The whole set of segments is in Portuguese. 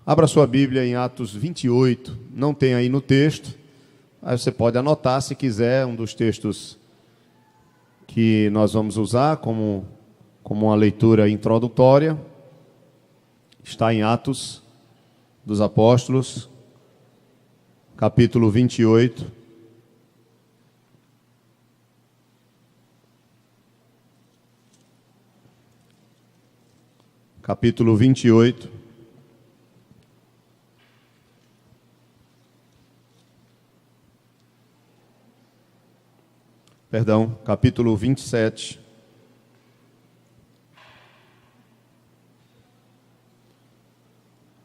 Abra sua Bíblia em Atos 28, não tem aí no texto, aí você pode anotar se quiser, um dos textos que nós vamos usar como uma leitura introdutória, está em Atos dos Apóstolos, capítulo 28. Capítulo 28. Perdão, capítulo 27.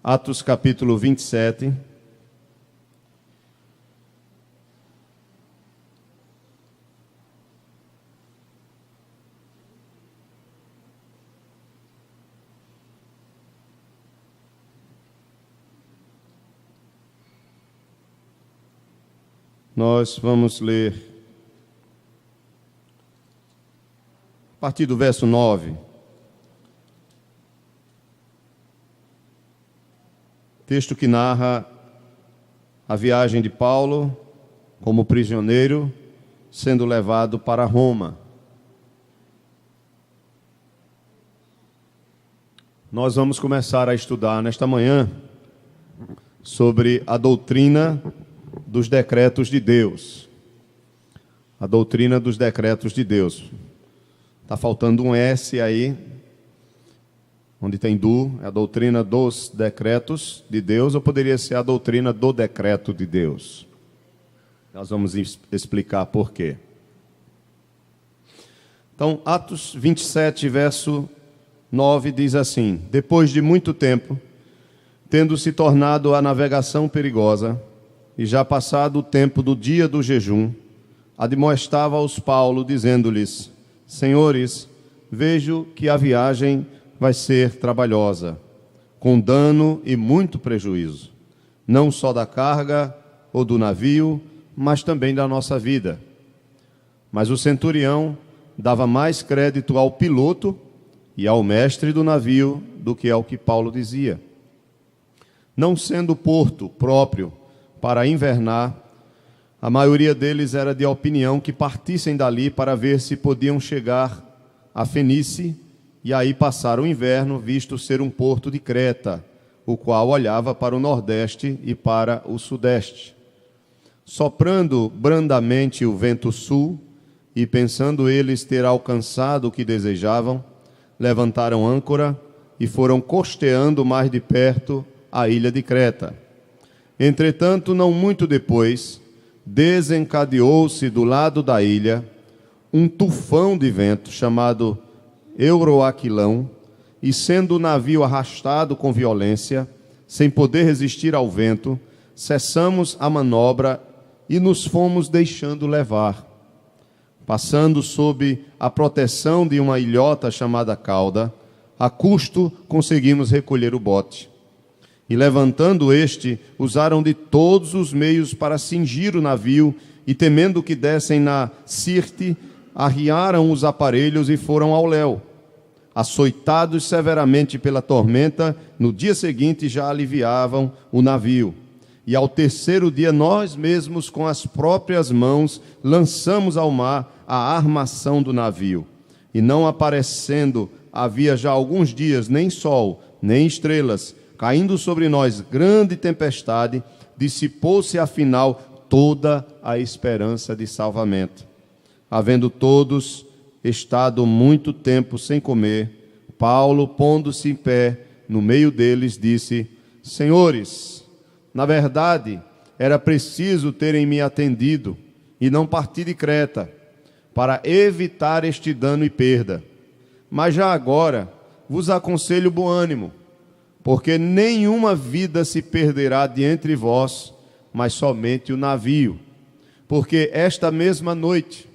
Atos, capítulo 27. Nós vamos ler a partir do verso 9. Texto que narra a viagem de Paulo como prisioneiro, sendo levado para Roma. Nós vamos começar a estudar nesta manhã sobre a doutrina dos decretos de Deus. A doutrina dos decretos de Deus. Está faltando um S aí, onde tem do, é a doutrina dos decretos de Deus, ou poderia ser a doutrina do decreto de Deus? Nós vamos explicar por quê. Então, Atos 27, verso 9, diz assim: depois de muito tempo, tendo se tornado a navegação perigosa, e já passado o tempo do dia do jejum, admoestava-os Paulo, dizendo-lhes: Senhores, vejo que a viagem vai ser trabalhosa, com dano e muito prejuízo, não só da carga ou do navio, mas também da nossa vida. Mas o centurião dava mais crédito ao piloto e ao mestre do navio do que ao que Paulo dizia. Não sendo porto próprio para invernar, a maioria deles era de opinião que partissem dali para ver se podiam chegar a Fenícia e aí passar o inverno, visto ser um porto de Creta, o qual olhava para o nordeste e para o sudeste. Soprando brandamente o vento sul, e pensando eles ter alcançado o que desejavam, levantaram âncora e foram costeando mais de perto a ilha de Creta. Entretanto, não muito depois, desencadeou-se do lado da ilha um tufão de vento chamado Euroaquilão, e sendo o navio arrastado com violência, sem poder resistir ao vento, cessamos a manobra e nos fomos deixando levar. Passando sob a proteção de uma ilhota chamada Cauda, a custo conseguimos recolher o bote. E levantando este, usaram de todos os meios para cingir o navio, e temendo que dessem na Sirte, arriaram os aparelhos e foram ao léu. Açoitados severamente pela tormenta, no dia seguinte já aliviavam o navio. E ao terceiro dia, nós mesmos, com as próprias mãos, lançamos ao mar a armação do navio. E não aparecendo, havia já alguns dias, nem sol, nem estrelas, caindo sobre nós grande tempestade, dissipou-se afinal toda a esperança de salvamento. Havendo todos estado muito tempo sem comer, Paulo, pondo-se em pé no meio deles, disse: Senhores, na verdade, era preciso terem me atendido e não partir de Creta, para evitar este dano e perda. Mas já agora vos aconselho bom ânimo, porque nenhuma vida se perderá de entre vós, mas somente o navio. Porque esta mesma noite,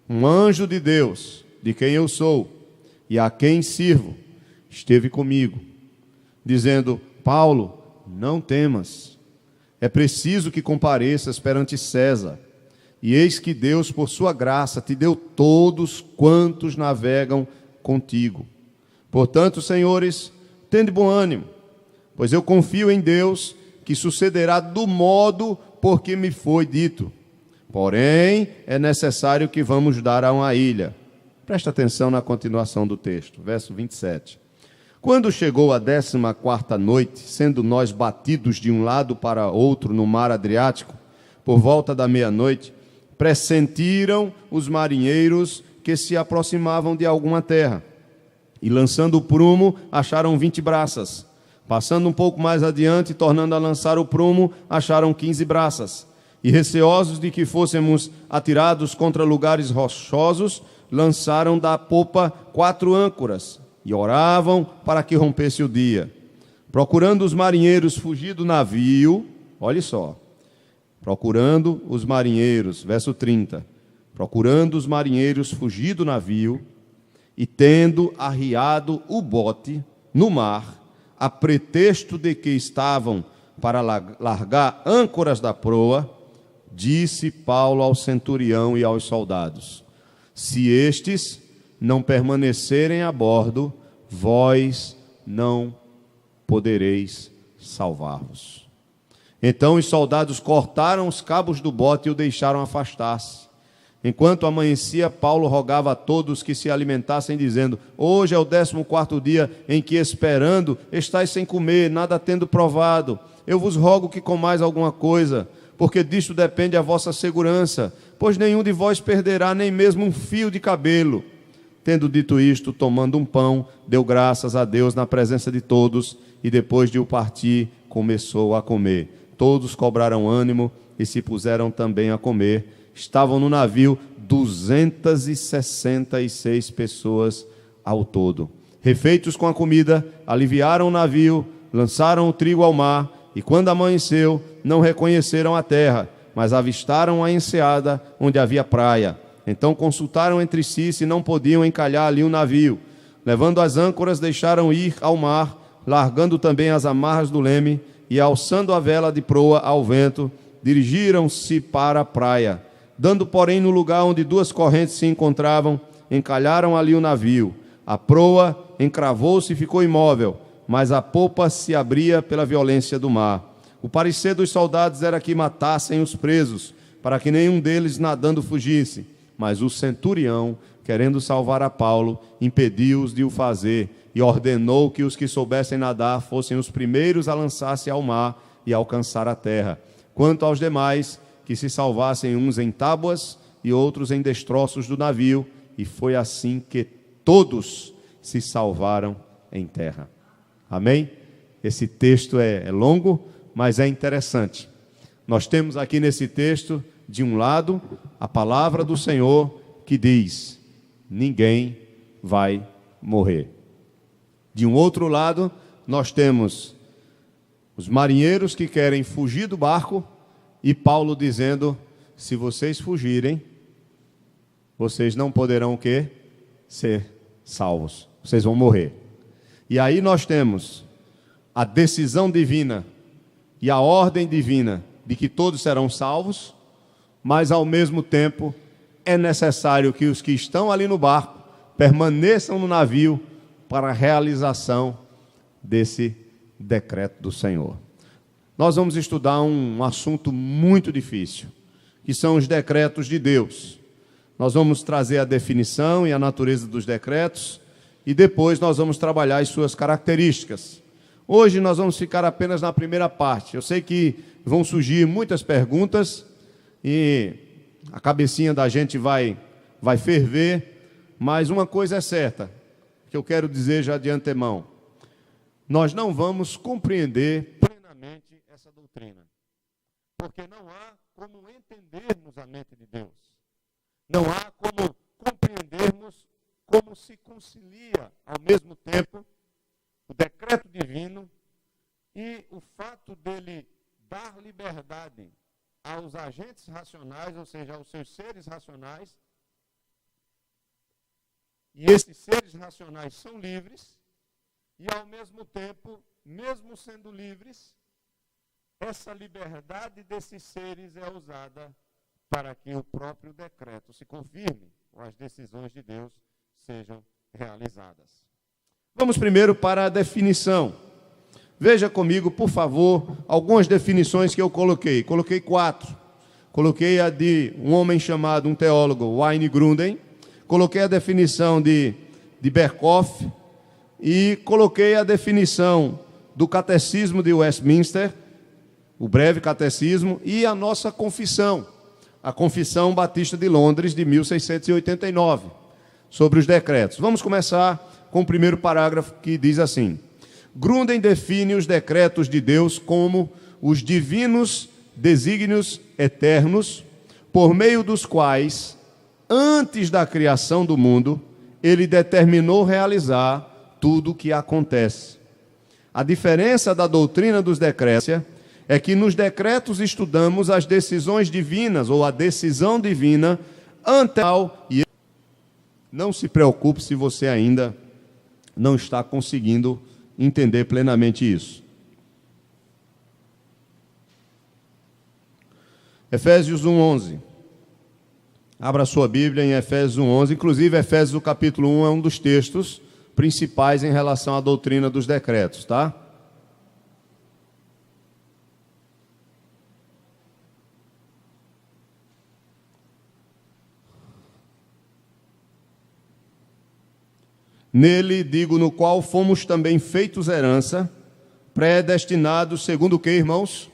um anjo de Deus, de quem eu sou e a quem sirvo, esteve comigo, dizendo: Paulo, não temas, é preciso que compareças perante César. E eis que Deus, por sua graça, te deu todos quantos navegam contigo. Portanto, senhores, tende bom ânimo, pois eu confio em Deus que sucederá do modo por que me foi dito. Porém, é necessário que vamos dar a uma ilha. Presta atenção na continuação do texto, verso 27. Quando chegou a 14ª noite, sendo nós batidos de um lado para outro no mar Adriático, por volta da meia-noite, pressentiram os marinheiros que se aproximavam de alguma terra. E lançando o prumo, acharam 20 braças. Passando um pouco mais adiante, tornando a lançar o prumo, acharam 15 braças. E receosos de que fôssemos atirados contra lugares rochosos, lançaram da popa 4 âncoras e oravam para que rompesse o dia. Procurando os marinheiros fugir do navio, olhe só, procurando os marinheiros, verso 30, procurando os marinheiros fugir do navio e tendo arriado o bote no mar, a pretexto de que estavam para largar âncoras da proa, disse Paulo ao centurião e aos soldados: se estes não permanecerem a bordo, vós não podereis salvar-vos. Então os soldados cortaram os cabos do bote e o deixaram afastar-se. Enquanto amanhecia, Paulo rogava a todos que se alimentassem, dizendo: hoje é o 14º dia em que, esperando, estáis sem comer, nada tendo provado. Eu vos rogo que comais alguma coisa, porque disto depende a vossa segurança, pois nenhum de vós perderá nem mesmo um fio de cabelo. Tendo dito isto, tomando um pão, deu graças a Deus na presença de todos, e depois de o partir, começou a comer. Todos cobraram ânimo e se puseram também a comer. Estavam no navio 266 pessoas ao todo. Refeitos com a comida, aliviaram o navio, lançaram o trigo ao mar, e quando amanheceu, não reconheceram a terra, mas avistaram a enseada onde havia praia. Então consultaram entre si se não podiam encalhar ali o navio. Levando as âncoras, deixaram ir ao mar, largando também as amarras do leme, e alçando a vela de proa ao vento, dirigiram-se para a praia. Dando, porém, no lugar onde 2 correntes se encontravam, encalharam ali o navio. A proa encravou-se e ficou imóvel, mas a popa se abria pela violência do mar. O parecer dos soldados era que matassem os presos, para que nenhum deles nadando fugisse. Mas o centurião, querendo salvar a Paulo, impediu-os de o fazer e ordenou que os que soubessem nadar fossem os primeiros a lançar-se ao mar e alcançar a terra. Quanto aos demais, que se salvassem uns em tábuas e outros em destroços do navio, e foi assim que todos se salvaram em terra. Amém? Esse texto é longo, mas é interessante. Nós temos aqui nesse texto, de um lado, a palavra do Senhor que diz: ninguém vai morrer. De um outro lado, nós temos os marinheiros que querem fugir do barco, e Paulo dizendo: se vocês fugirem, vocês não poderão o quê? Ser salvos. Vocês vão morrer. E aí nós temos a decisão divina e a ordem divina de que todos serão salvos, mas ao mesmo tempo é necessário que os que estão ali no barco permaneçam no navio para a realização desse decreto do Senhor. Nós vamos estudar um assunto muito difícil, que são os decretos de Deus. Nós vamos trazer a definição e a natureza dos decretos, e depois nós vamos trabalhar as suas características. Hoje nós vamos ficar apenas na primeira parte. Eu sei que vão surgir muitas perguntas, e a cabecinha da gente vai ferver, mas uma coisa é certa, que eu quero dizer já de antemão: nós não vamos compreender plenamente essa doutrina, porque não há como entendermos a mente de Deus, não há como compreendermos como se concilia ao mesmo tempo o decreto divino e o fato dele dar liberdade aos agentes racionais, ou seja, aos seus seres racionais, e esses seres racionais são livres, e ao mesmo tempo, mesmo sendo livres, essa liberdade desses seres é usada para que o próprio decreto se confirme, ou as decisões de Deus sejam realizadas. Vamos primeiro para a definição. Veja comigo, por favor, algumas definições que eu coloquei. Coloquei 4. Coloquei a de um homem chamado, um teólogo, Wayne Grudem. Coloquei a definição de Berkhof. E coloquei a definição do Catecismo de Westminster, o breve catecismo, e a nossa confissão, a Confissão Batista de Londres, de 1689, sobre os decretos. Vamos começar com o primeiro parágrafo, que diz assim: Grudem define os decretos de Deus como os divinos desígnios eternos, por meio dos quais, antes da criação do mundo, ele determinou realizar tudo o que acontece. A diferença da doutrina dos decretos é que nos decretos estudamos as decisões divinas, ou a decisão divina, anterior. E não se preocupe se você ainda não está conseguindo entender plenamente isso. Efésios 1:11. Abra sua Bíblia em Efésios 1:11. Inclusive, Efésios, o capítulo 1, é um dos textos principais em relação à doutrina dos decretos, tá? Nele, digo, no qual fomos também feitos herança, predestinados segundo o que, irmãos?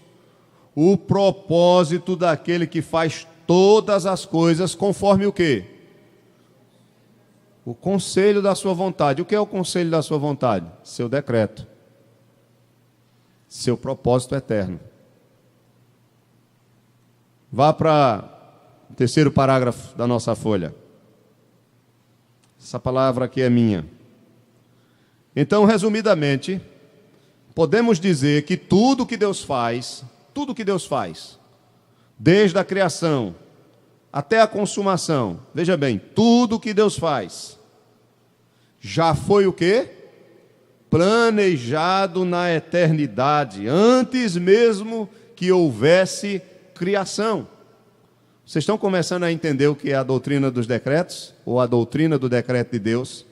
O propósito daquele que faz todas as coisas conforme o quê? O conselho da sua vontade. O que é o conselho da sua vontade? Seu decreto. Seu propósito eterno. Vá para o terceiro parágrafo da nossa folha. Essa palavra aqui é minha. Então, resumidamente, podemos dizer que tudo que Deus faz, desde a criação até a consumação, veja bem, tudo que Deus faz, já foi o quê? Planejado na eternidade, antes mesmo que houvesse criação. Vocês estão começando a entender o que é a doutrina dos decretos? Ou a doutrina do decreto de Deus?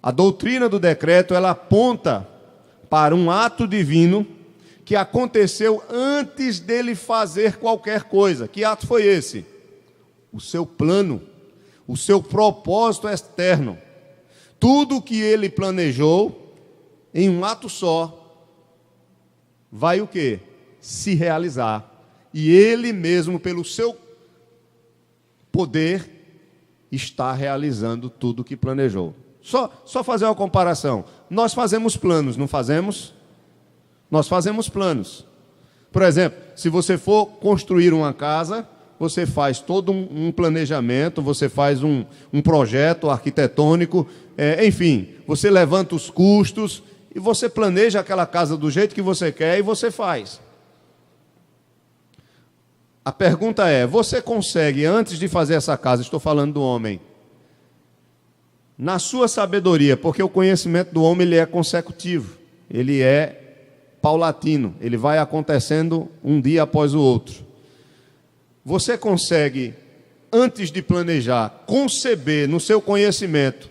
A doutrina do decreto, ela aponta para um ato divino que aconteceu antes dele fazer qualquer coisa. Que ato foi esse? O seu plano, o seu propósito externo. Tudo que ele planejou, em um ato só, vai o quê? Se realizar. E ele mesmo, pelo seu poder, está realizando tudo o que planejou. Só fazer uma comparação. Nós fazemos planos, não fazemos? Nós fazemos planos. Por exemplo, se você for construir uma casa, você faz todo um planejamento, você faz um projeto arquitetônico, enfim, você levanta os custos e você planeja aquela casa do jeito que você quer e você faz. A pergunta é, você consegue, antes de fazer essa casa, estou falando do homem, na sua sabedoria, porque o conhecimento do homem ele é consecutivo, ele é paulatino, ele vai acontecendo um dia após o outro. Você consegue, antes de planejar, conceber no seu conhecimento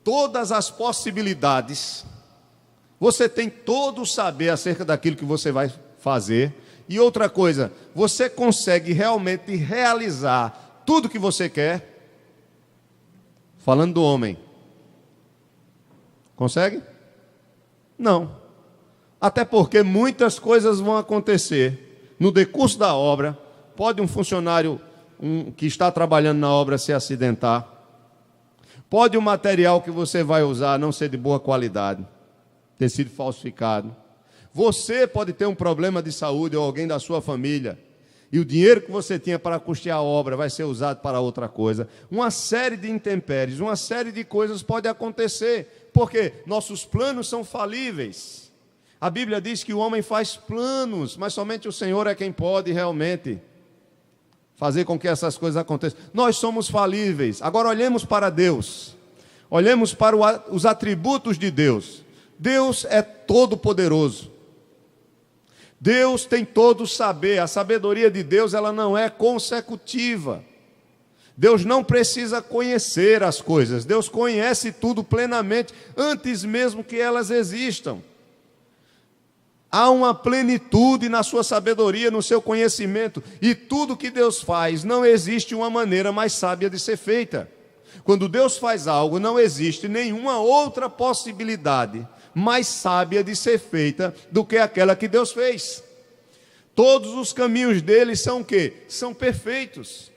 todas as possibilidades, você tem todo o saber acerca daquilo que você vai fazer. E outra coisa, você consegue realmente realizar tudo que você quer? Falando do homem. Consegue? Não. Até porque muitas coisas vão acontecer no decurso da obra. Pode um funcionário que está trabalhando na obra se acidentar. Pode o material que você vai usar não ser de boa qualidade, ter sido falsificado. Você pode ter um problema de saúde ou alguém da sua família, e o dinheiro que você tinha para custear a obra vai ser usado para outra coisa. Uma série de intempéries, uma série de coisas pode acontecer, porque nossos planos são falíveis. A Bíblia diz que o homem faz planos, mas somente o Senhor é quem pode realmente fazer com que essas coisas aconteçam. Nós somos falíveis. Agora olhemos para Deus. Olhemos para os atributos de Deus. Deus é todo-poderoso. Deus tem todo o saber. A sabedoria de Deus, ela não é consecutiva. Deus não precisa conhecer as coisas. Deus conhece tudo plenamente, antes mesmo que elas existam. Há uma plenitude na sua sabedoria, no seu conhecimento, e tudo que Deus faz, não existe uma maneira mais sábia de ser feita. Quando Deus faz algo, não existe nenhuma outra possibilidade mais sábia de ser feita do que aquela que Deus fez. Todos os caminhos dele são o quê? São perfeitos.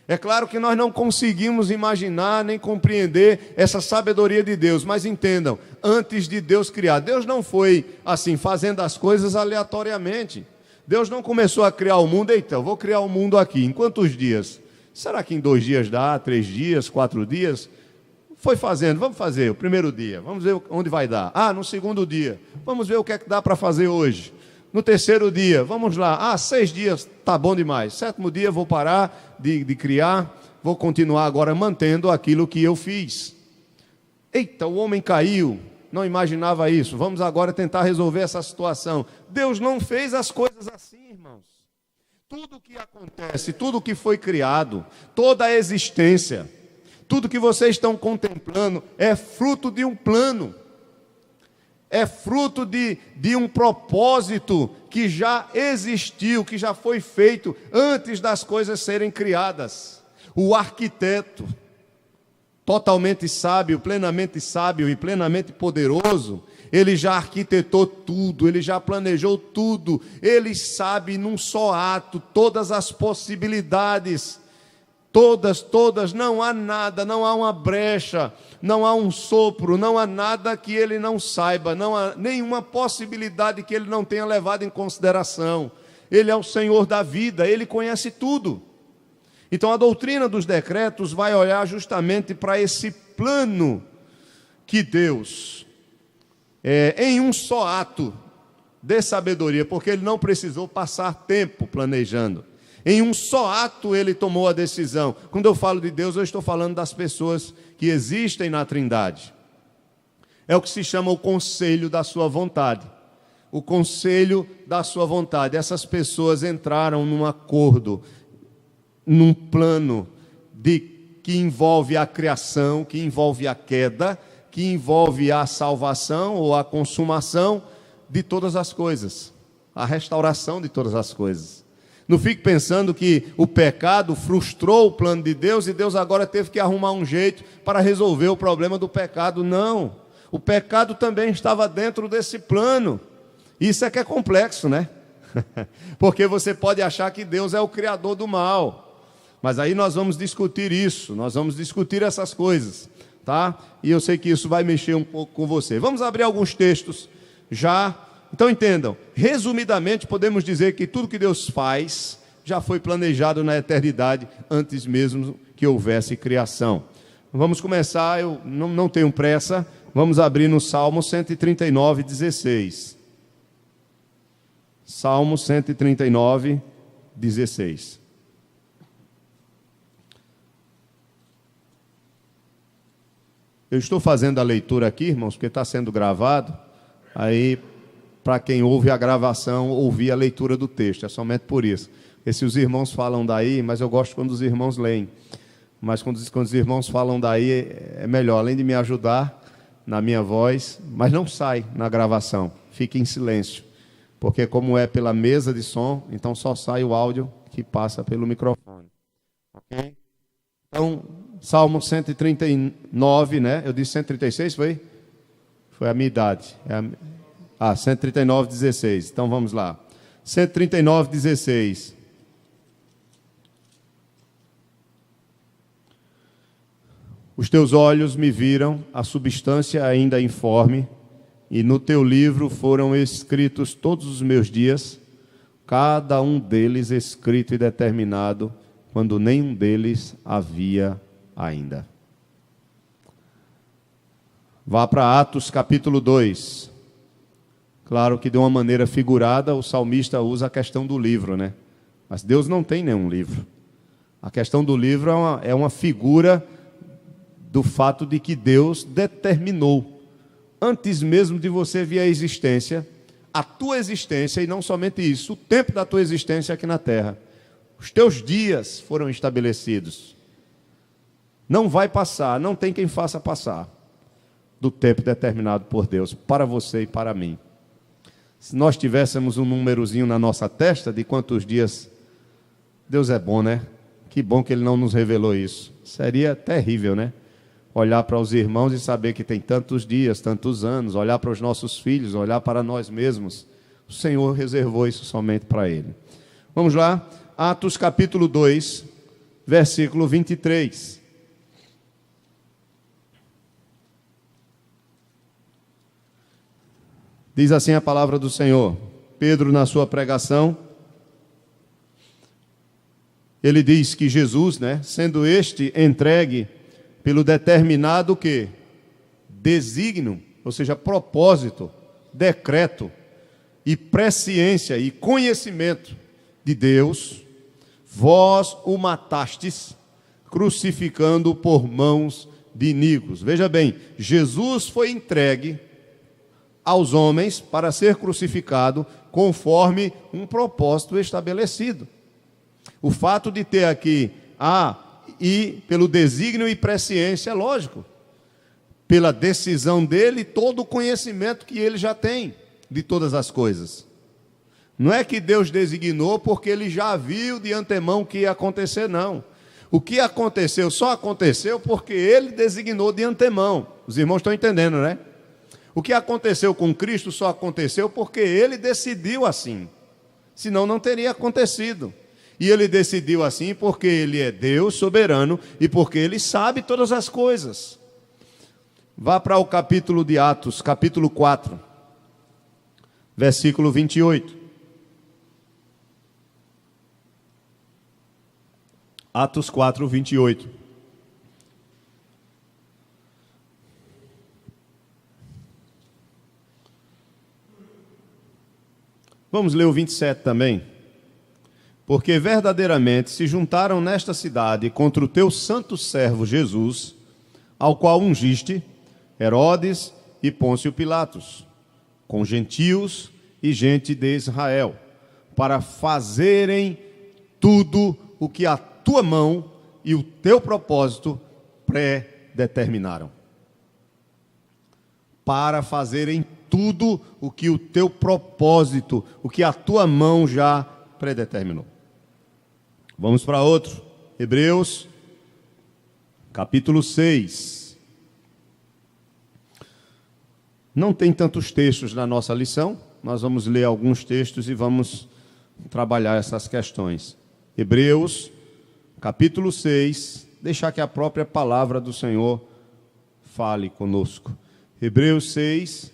É claro que nós não conseguimos imaginar nem compreender essa sabedoria de Deus, mas entendam, antes de Deus criar, Deus não foi assim, fazendo as coisas aleatoriamente. Deus não começou a criar o mundo, eita, eu vou criar o mundo aqui, em quantos dias? Será que em 2 dias dá, 3 dias, 4 dias? Foi fazendo, vamos fazer o primeiro dia, vamos ver onde vai dar. No segundo dia, vamos ver o que é que dá para fazer hoje. No terceiro dia, vamos lá, 6 dias, tá bom demais. 7º dia vou parar de criar, vou continuar agora mantendo aquilo que eu fiz. Eita, o homem caiu, não imaginava isso, vamos agora tentar resolver essa situação. Deus não fez as coisas assim, irmãos. Tudo que acontece, tudo que foi criado, toda a existência, tudo que vocês estão contemplando é fruto de um plano. É fruto de um propósito que já existiu, que já foi feito antes das coisas serem criadas. O arquiteto, totalmente sábio e plenamente poderoso, ele já arquitetou tudo, ele já planejou tudo, ele sabe num só ato todas as possibilidades. Todas, não há nada, não há uma brecha, não há um sopro, não há nada que ele não saiba, não há nenhuma possibilidade que ele não tenha levado em consideração. Ele é o Senhor da vida, ele conhece tudo. Então a doutrina dos decretos vai olhar justamente para esse plano que Deus, em um só ato de sabedoria, porque ele não precisou passar tempo planejando. Em um só ato ele tomou a decisão. Quando eu falo de Deus, eu estou falando das pessoas que existem na Trindade. É o que se chama o conselho da sua vontade. O conselho da sua vontade. Essas pessoas entraram num acordo, num plano que envolve a criação, que envolve a queda, que envolve a salvação ou a consumação de todas as coisas, a restauração de todas as coisas. Não fique pensando que o pecado frustrou o plano de Deus e Deus agora teve que arrumar um jeito para resolver o problema do pecado. Não, o pecado também estava dentro desse plano. Isso é que é complexo, né? Porque você pode achar que Deus é o criador do mal, mas aí nós vamos discutir isso, nós vamos discutir essas coisas, tá? E eu sei que isso vai mexer um pouco com você. Vamos abrir alguns textos já. Então entendam, resumidamente podemos dizer que tudo que Deus faz já foi planejado na eternidade, antes mesmo que houvesse criação. Vamos começar, eu não tenho pressa, vamos abrir no Salmo 139, 16. Salmo 139, 16. Eu estou fazendo a leitura aqui, irmãos, porque está sendo gravado, aí para quem ouve a gravação, ouvir a leitura do texto, é somente por isso. Porque se os irmãos falam daí, mas eu gosto quando os irmãos leem, mas quando os irmãos falam daí, é melhor, além de me ajudar na minha voz, mas não sai na gravação, fique em silêncio, porque como é pela mesa de som, então só sai o áudio que passa pelo microfone. Ok? Então, Salmo 139, né? Eu disse 136, foi? Foi a minha idade, 139, 16. Então vamos lá. 139, 16. Os teus olhos me viram, a substância ainda informe, e no teu livro foram escritos todos os meus dias, cada um deles escrito e determinado, quando nenhum deles havia ainda. Vá para Atos capítulo 2. Claro que de uma maneira figurada o salmista usa a questão do livro, né? Mas Deus não tem nenhum livro. A questão do livro é uma figura do fato de que Deus determinou, antes mesmo de você vir à existência, a tua existência, e não somente isso, o tempo da tua existência aqui na terra. Os teus dias foram estabelecidos. Não vai passar, não tem quem faça passar do tempo determinado por Deus, para você e para mim. Se nós tivéssemos um númerozinho na nossa testa de quantos dias, Deus é bom, né? Que bom que Ele não nos revelou isso. Seria terrível, né? Olhar para os irmãos e saber que tem tantos dias, tantos anos, olhar para os nossos filhos, olhar para nós mesmos. O Senhor reservou isso somente para Ele. Vamos lá, Atos capítulo 2, versículo 23. Diz assim a palavra do Senhor. Pedro, na sua pregação, ele diz que Jesus, sendo este entregue pelo determinado que? Desígnio, ou seja, propósito, decreto e presciência e conhecimento de Deus, vós o matastes, crucificando por mãos de iníquos. Veja bem, Jesus foi entregue aos homens para ser crucificado conforme um propósito estabelecido. O fato de ter aqui e pelo desígnio e presciência, é lógico, pela decisão dele, todo o conhecimento que ele já tem de todas as coisas. Não é que Deus designou porque ele já viu de antemão o que ia acontecer, não. O que aconteceu só aconteceu porque ele designou de antemão. Os irmãos estão entendendo, né? O que aconteceu com Cristo só aconteceu porque ele decidiu assim. Senão não teria acontecido. E ele decidiu assim porque ele é Deus soberano e porque ele sabe todas as coisas. Vá para o capítulo de Atos, capítulo 4, versículo 28. Atos 4, 28. Vamos ler o 27 também. Porque verdadeiramente se juntaram nesta cidade contra o teu santo servo Jesus, ao qual ungiste Herodes e Pôncio Pilatos, com gentios e gente de Israel, para fazerem tudo o que a tua mão e o teu propósito predeterminaram. Para fazerem tudo o que o teu propósito, o que a tua mão já predeterminou. Vamos para outro. Hebreus, capítulo 6. Não tem tantos textos na nossa lição. Nós vamos ler alguns textos e vamos trabalhar essas questões. Hebreus, capítulo 6. Deixar que a própria palavra do Senhor fale conosco. Hebreus 6,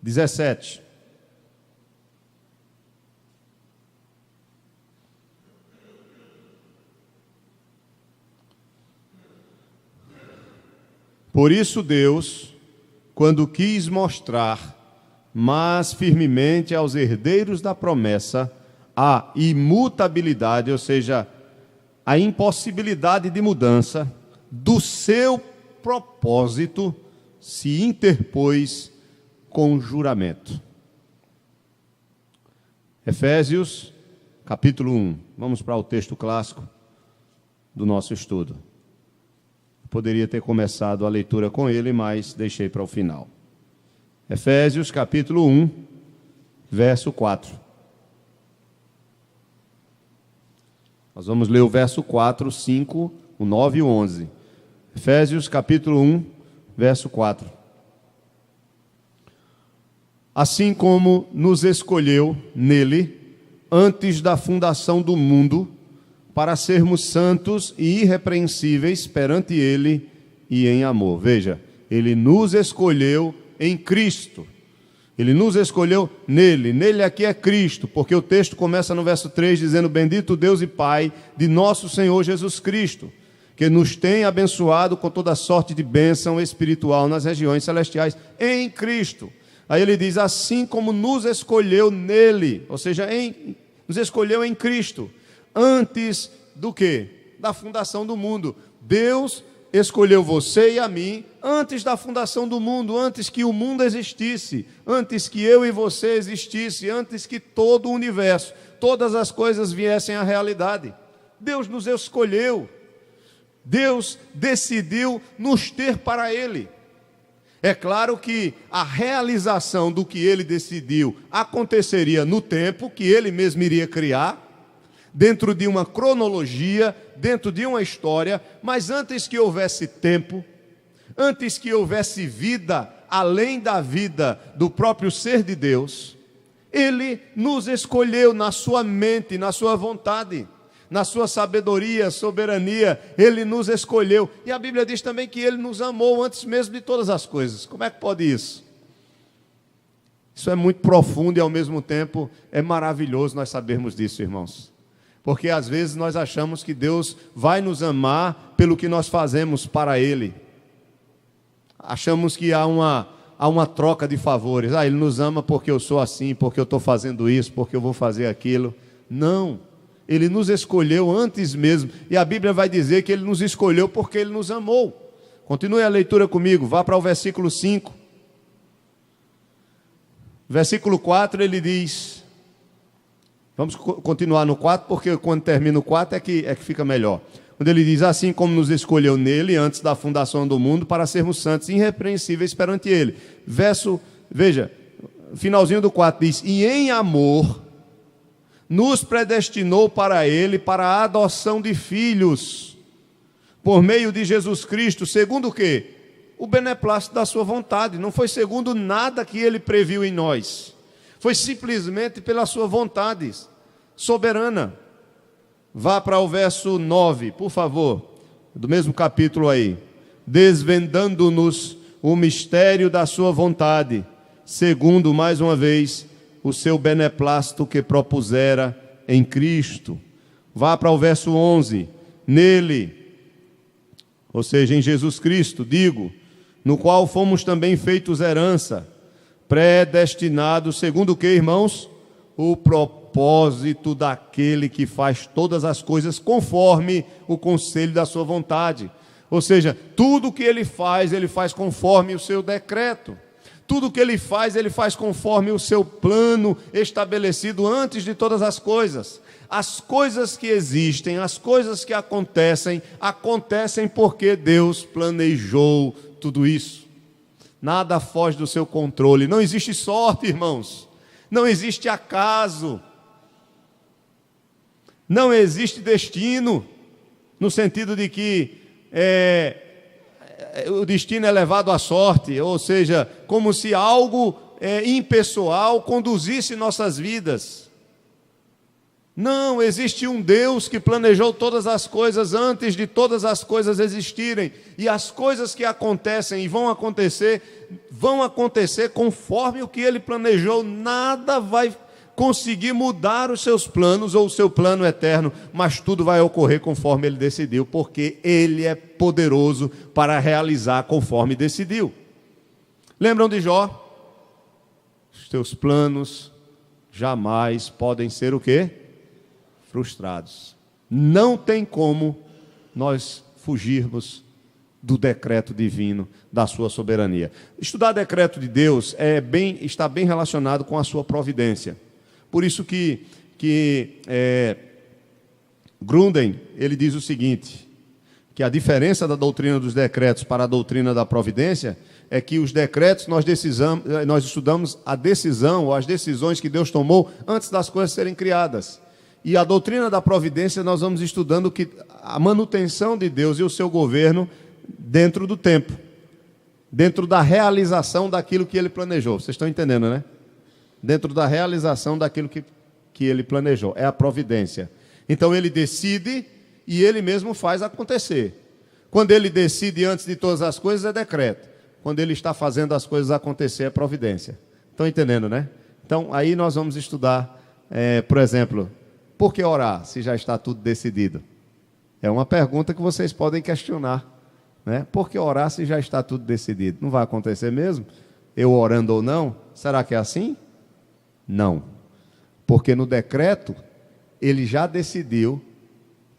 17. Por isso Deus, quando quis mostrar mais firmemente aos herdeiros da promessa a imutabilidade, ou seja, a impossibilidade de mudança do seu propósito, se interpôs com juramento. Efésios, capítulo 1. Vamos para o texto clássico do nosso estudo. Poderia ter começado a leitura com ele, mas deixei para o final. Efésios, capítulo 1, verso 4. Nós vamos ler o verso 4, 5, o 9 e o 11. Efésios, capítulo 1, verso 4. Assim como nos escolheu nele, antes da fundação do mundo, para sermos santos e irrepreensíveis perante Ele e em amor. Veja, Ele nos escolheu em Cristo. Ele nos escolheu nele. Nele aqui é Cristo, porque o texto começa no verso 3 dizendo: bendito Deus e Pai de nosso Senhor Jesus Cristo, que nos tem abençoado com toda sorte de bênção espiritual nas regiões celestiais em Cristo. Aí ele diz: assim como nos escolheu nele, ou seja, nos escolheu em Cristo. Antes do quê? Da fundação do mundo. Deus escolheu você e a mim antes da fundação do mundo, antes que o mundo existisse, antes que eu e você existisse, antes que todo o universo, todas as coisas viessem à realidade. Deus nos escolheu. Deus decidiu nos ter para Ele. É claro que a realização do que ele decidiu aconteceria no tempo que ele mesmo iria criar, dentro de uma cronologia, dentro de uma história, mas antes que houvesse tempo, antes que houvesse vida, além da vida do próprio ser de Deus, ele nos escolheu na sua mente, na sua vontade, na sua sabedoria, soberania, ele nos escolheu. E a Bíblia diz também que ele nos amou antes mesmo de todas as coisas. Como é que pode isso? Isso é muito profundo e ao mesmo tempo é maravilhoso nós sabermos disso, irmãos. Porque às vezes nós achamos que Deus vai nos amar pelo que nós fazemos para Ele. Achamos que há uma troca de favores. Ele nos ama porque eu sou assim, porque eu estou fazendo isso, porque eu vou fazer aquilo. Não, Ele nos escolheu antes mesmo. E a Bíblia vai dizer que Ele nos escolheu porque Ele nos amou. Continue a leitura comigo, vá para o versículo 5. Versículo 4 ele diz... Vamos continuar no 4, porque quando termina o 4 é que fica melhor. Quando ele diz, assim como nos escolheu nele, antes da fundação do mundo, para sermos santos e irrepreensíveis perante ele. Veja, finalzinho do 4 diz, e em amor nos predestinou para ele, para a adoção de filhos, por meio de Jesus Cristo, segundo o quê? O beneplácito da sua vontade. Não foi segundo nada que ele previu em nós. Foi simplesmente pela sua vontade soberana. Vá para o verso 9, por favor, do mesmo capítulo aí. Desvendando-nos o mistério da sua vontade, segundo, mais uma vez, o seu beneplácito que propusera em Cristo. Vá para o verso 11. Nele, ou seja, em Jesus Cristo, digo, no qual fomos também feitos herança, predestinado, segundo o que, irmãos? O propósito daquele que faz todas as coisas conforme o conselho da sua vontade. Ou seja, tudo que ele faz conforme o seu decreto. Tudo que ele faz conforme o seu plano estabelecido antes de todas as coisas. As coisas que existem, as coisas que acontecem porque Deus planejou tudo isso. Nada foge do seu controle. Não existe sorte, irmãos. Não existe acaso. Não existe destino, no sentido de que o destino é levado à sorte, ou seja, como se algo impessoal conduzisse nossas vidas. Não, existe um Deus que planejou todas as coisas antes de todas as coisas existirem. E as coisas que acontecem e vão acontecer conforme o que Ele planejou. Nada vai conseguir mudar os seus planos ou o seu plano eterno, mas tudo vai ocorrer conforme Ele decidiu, porque Ele é poderoso para realizar conforme decidiu. Lembram de Jó? Os teus planos jamais podem ser o quê? Frustrados. Não tem como nós fugirmos do decreto divino, da sua soberania. Estudar decreto de Deus está bem relacionado com a sua providência. Por isso que Gruden, ele diz o seguinte, que a diferença da doutrina dos decretos para a doutrina da providência é que os decretos nós estudamos a decisão ou as decisões que Deus tomou antes das coisas serem criadas. E a doutrina da providência nós vamos estudando a manutenção de Deus e o seu governo dentro do tempo, dentro da realização daquilo que Ele planejou. Vocês estão entendendo, né? Dentro da realização daquilo que Ele planejou. É a providência. Então Ele decide e Ele mesmo faz acontecer. Quando Ele decide antes de todas as coisas é decreto. Quando Ele está fazendo as coisas acontecer é providência. Estão entendendo, né? Então aí nós vamos estudar, por exemplo, por que orar se já está tudo decidido? É uma pergunta que vocês podem questionar, né? Por que orar se já está tudo decidido? Não vai acontecer mesmo? Eu orando ou não? Será que é assim? Não. Porque no decreto, Ele já decidiu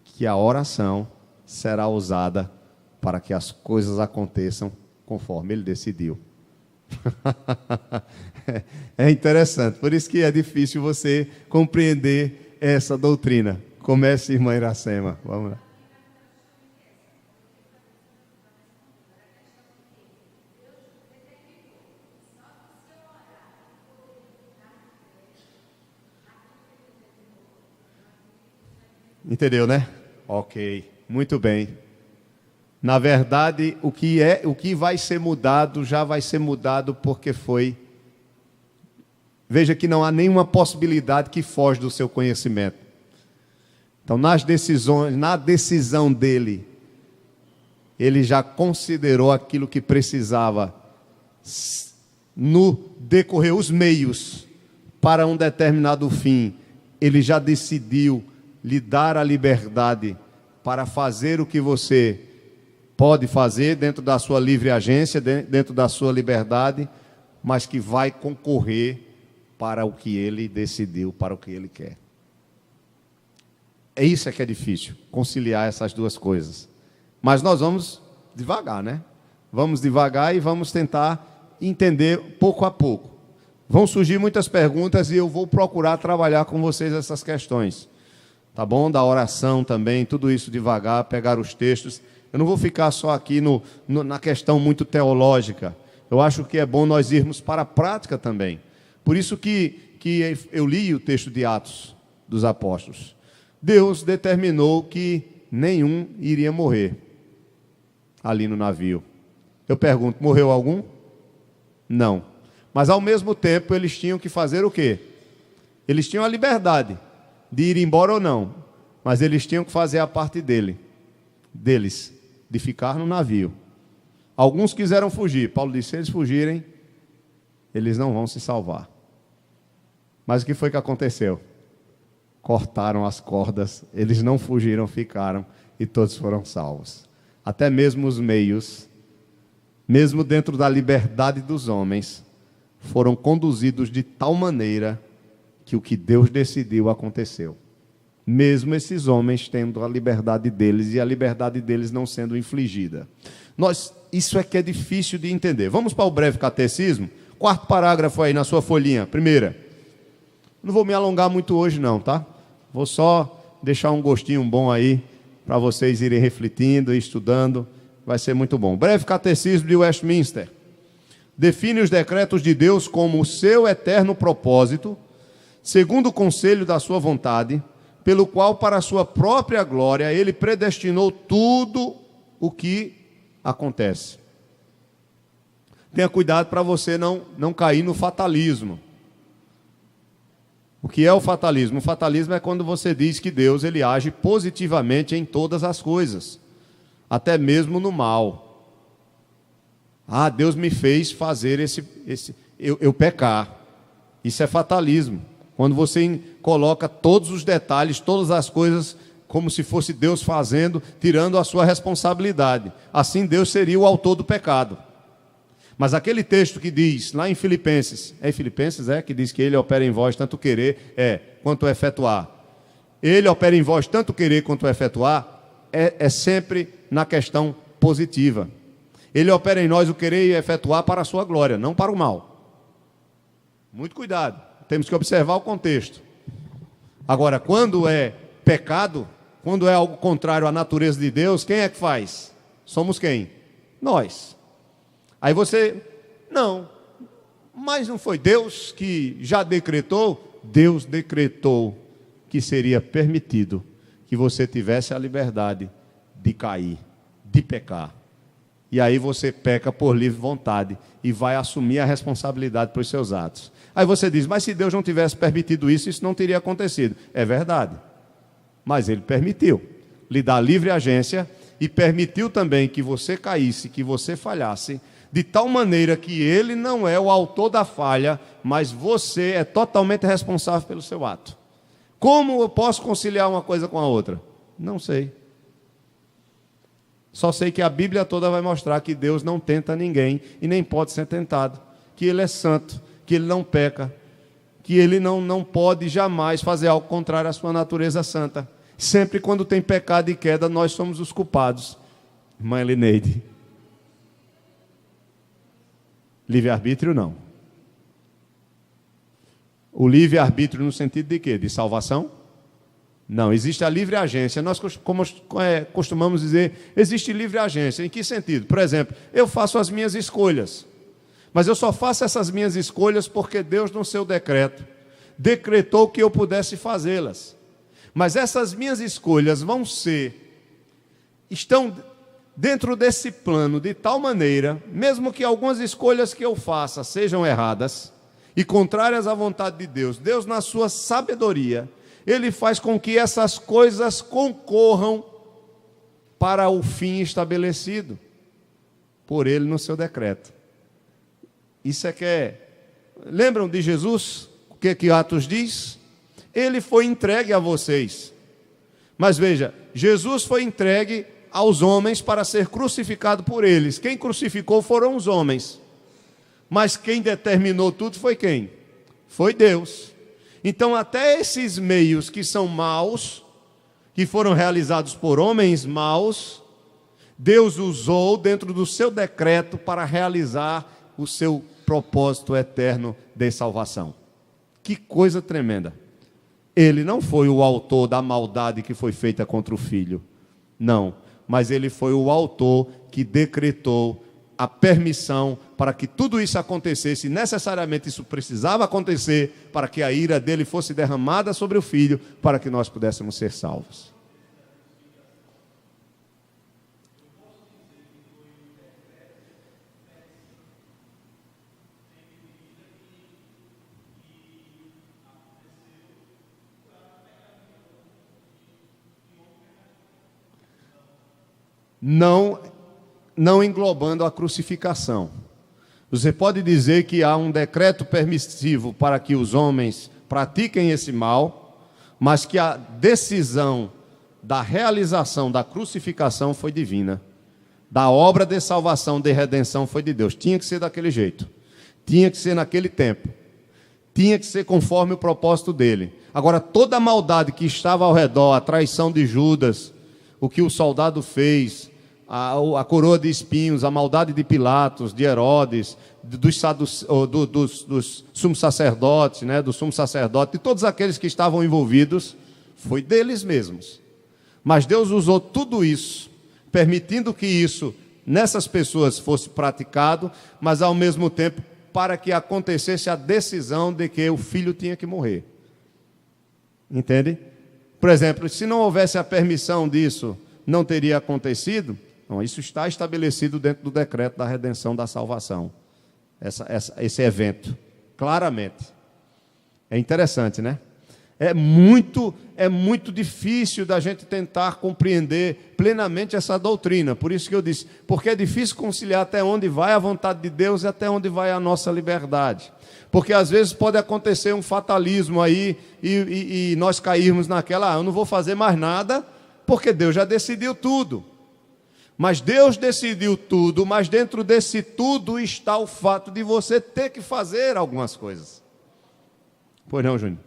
que a oração será usada para que as coisas aconteçam conforme Ele decidiu. É interessante, por isso que é difícil você compreender essa doutrina. Comece, irmã Iracema. Vamos lá. Entendeu, né? Ok, muito bem. Na verdade, o que vai ser mudado, já vai ser mudado porque foi. Veja que não há nenhuma possibilidade que foge do seu conhecimento. Então, na decisão dele, ele já considerou aquilo que precisava no decorrer os meios para um determinado fim. Ele já decidiu lhe dar a liberdade para fazer o que você pode fazer dentro da sua livre agência, dentro da sua liberdade, mas que vai concorrer para o que ele decidiu, para o que ele quer. É isso que é difícil, conciliar essas duas coisas. Mas nós vamos devagar, né? Vamos devagar e vamos tentar entender pouco a pouco. Vão surgir muitas perguntas e eu vou procurar trabalhar com vocês essas questões. Tá bom? Da oração também, tudo isso devagar, pegar os textos. Eu não vou ficar só aqui na questão muito teológica. Eu acho que é bom nós irmos para a prática também. Por isso que eu li o texto de Atos dos Apóstolos. Deus determinou que nenhum iria morrer ali no navio. Eu pergunto, morreu algum? Não. Mas ao mesmo tempo eles tinham que fazer o quê? Eles tinham a liberdade de ir embora ou não, mas eles tinham que fazer a parte deles, de ficar no navio. Alguns quiseram fugir. Paulo disse, se eles fugirem, eles não vão se salvar. Mas o que foi que aconteceu? Cortaram as cordas, eles não fugiram, ficaram, e todos foram salvos. Até mesmo os meios, mesmo dentro da liberdade dos homens, foram conduzidos de tal maneira que o que Deus decidiu aconteceu. Mesmo esses homens tendo a liberdade deles e a liberdade deles não sendo infligida. Isso é que é difícil de entender. Vamos para o breve catecismo? 4º parágrafo aí na sua folhinha, primeira. Não vou me alongar muito hoje não, tá? Vou só deixar um gostinho bom aí para vocês irem refletindo e estudando. Vai ser muito bom. Breve catecismo de Westminster. Define os decretos de Deus como o seu eterno propósito, segundo o conselho da sua vontade, pelo qual, para a sua própria glória, ele predestinou tudo o que acontece. Tenha cuidado para você não cair no fatalismo. O que é o fatalismo? O fatalismo é quando você diz que Deus ele age positivamente em todas as coisas, até mesmo no mal. Ah, Deus me fez fazer eu pecar. Isso é fatalismo. Quando você coloca todos os detalhes, todas as coisas, como se fosse Deus fazendo, tirando a sua responsabilidade. Assim Deus seria o autor do pecado. Mas aquele texto que diz, lá em Filipenses, que diz que ele opera em vós tanto querer quanto efetuar. Ele opera em vós tanto querer quanto efetuar, é sempre na questão positiva. Ele opera em nós o querer e efetuar para a sua glória, não para o mal. Muito cuidado, temos que observar o contexto. Agora, quando é pecado, quando é algo contrário à natureza de Deus, quem é que faz? Somos quem? Nós. Aí você, não, mas não foi Deus que já decretou? Deus decretou que seria permitido que você tivesse a liberdade de cair, de pecar. E aí você peca por livre vontade e vai assumir a responsabilidade pelos seus atos. Aí você diz, mas se Deus não tivesse permitido isso, isso não teria acontecido. É verdade, mas Ele permitiu, lhe dá livre agência e permitiu também que você caísse, que você falhasse, de tal maneira que Ele não é o autor da falha, mas você é totalmente responsável pelo seu ato. Como eu posso conciliar uma coisa com a outra? Não sei. Só sei que a Bíblia toda vai mostrar que Deus não tenta ninguém e nem pode ser tentado, que Ele é santo, que Ele não peca, que Ele não pode jamais fazer algo contrário à sua natureza santa. Sempre quando tem pecado e queda, nós somos os culpados. Irmã Elineide. Livre-arbítrio não. O livre-arbítrio no sentido de quê? De salvação? Não, existe a livre agência. Nós costumamos dizer, existe livre agência. Em que sentido? Por exemplo, eu faço as minhas escolhas, mas eu só faço essas minhas escolhas porque Deus, no seu decreto, decretou que eu pudesse fazê-las. Mas essas minhas escolhas estão dentro desse plano de tal maneira, mesmo que algumas escolhas que eu faça sejam erradas e contrárias à vontade de Deus, Deus, na sua sabedoria, Ele faz com que essas coisas concorram para o fim estabelecido por Ele no seu decreto. Isso é que é. Lembram de Jesus? O que Atos diz? Ele foi entregue a vocês. Mas veja, Jesus foi entregue aos homens para ser crucificado por eles. Quem crucificou foram os homens. Mas quem determinou tudo foi quem? Foi Deus. Então até esses meios que são maus, que foram realizados por homens maus, Deus usou dentro do seu decreto para realizar o seu propósito eterno de salvação. Que coisa tremenda. Ele não foi o autor da maldade que foi feita contra o filho. Não, mas ele foi o autor que decretou a permissão para que tudo isso acontecesse. Necessariamente isso precisava acontecer para que a ira dele fosse derramada sobre o filho, para que nós pudéssemos ser salvos. Não englobando a crucificação. Você pode dizer que há um decreto permissivo para que os homens pratiquem esse mal, mas que a decisão da realização da crucificação foi divina. Da obra de salvação, de redenção foi de Deus. Tinha que ser daquele jeito. Tinha que ser naquele tempo. Tinha que ser conforme o propósito dele. Agora, toda a maldade que estava ao redor, a traição de Judas, o que o soldado fez, a coroa de espinhos, a maldade de Pilatos, de Herodes, dos sumos sacerdotes, né, do sumo sacerdote, de todos aqueles que estavam envolvidos, foi deles mesmos. Mas Deus usou tudo isso, permitindo que isso nessas pessoas fosse praticado, mas ao mesmo tempo para que acontecesse a decisão de que o filho tinha que morrer. Entende? Por exemplo, se não houvesse a permissão disso, não teria acontecido. Não, isso está estabelecido dentro do decreto da redenção, da salvação. Esse evento, claramente. É interessante, né? É muito difícil da gente tentar compreender plenamente essa doutrina. Por isso que eu disse, porque é difícil conciliar até onde vai a vontade de Deus e até onde vai a nossa liberdade. Porque às vezes pode acontecer um fatalismo aí e nós cairmos naquela, eu não vou fazer mais nada, porque Deus já decidiu tudo. Mas Deus decidiu tudo, mas dentro desse tudo está o fato de você ter que fazer algumas coisas. Pois não, Júnior?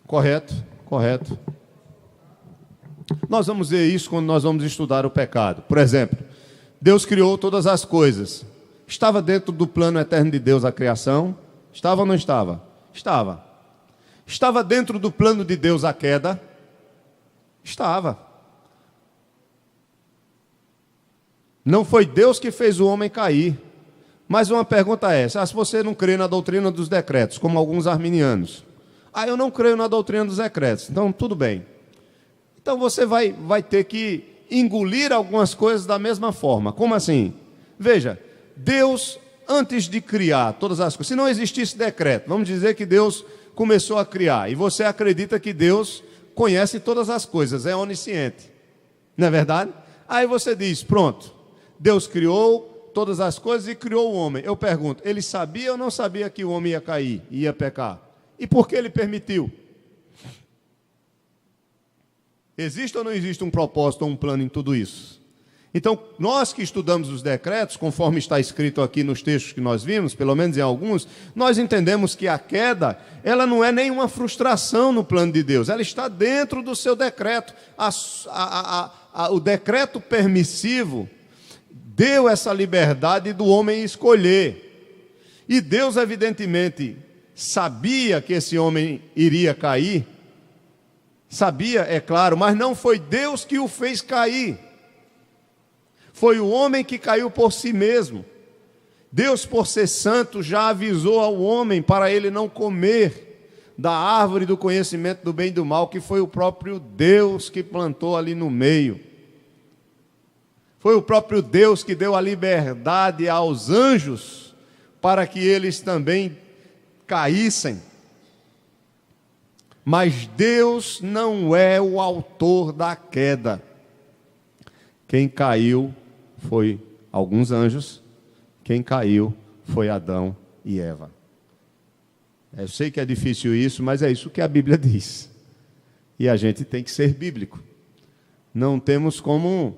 Correto. Nós vamos ver isso quando nós vamos estudar o pecado. Por exemplo, Deus criou todas as coisas. Estava dentro do plano eterno de Deus a criação? Estava ou não estava? Estava. Estava dentro do plano de Deus a queda? Estava. Não foi Deus que fez o homem cair. Mas uma pergunta é essa: se você não crê na doutrina dos decretos, como alguns arminianos, eu não creio na doutrina dos decretos, então tudo bem. Então você vai ter que engolir algumas coisas da mesma forma. Como assim? Veja, Deus, antes de criar todas as coisas, se não existisse decreto, vamos dizer que Deus começou a criar, e você acredita que Deus conhece todas as coisas, é onisciente, não é verdade? Aí você diz, pronto, Deus criou todas as coisas e criou o homem. Eu pergunto, ele sabia ou não sabia que o homem ia cair, ia pecar? E por que ele permitiu? Existe ou não existe um propósito ou um plano em tudo isso? Então, nós que estudamos os decretos, conforme está escrito aqui nos textos que nós vimos, pelo menos em alguns, nós entendemos que a queda, ela não é nenhuma frustração no plano de Deus, ela está dentro do seu decreto. O decreto permissivo deu essa liberdade do homem escolher. E Deus, evidentemente, sabia que esse homem iria cair, sabia, é claro, mas não foi Deus que o fez cair. Foi o homem que caiu por si mesmo. Deus, por ser santo, já avisou ao homem para ele não comer da árvore do conhecimento do bem e do mal, que foi o próprio Deus que plantou ali no meio. Foi o próprio Deus que deu a liberdade aos anjos para que eles também caíssem. Mas Deus não é o autor da queda. Quem caiu foi alguns anjos, quem caiu foi Adão e Eva. Eu sei que é difícil isso, mas é isso que a Bíblia diz. E a gente tem que ser bíblico. Não temos como...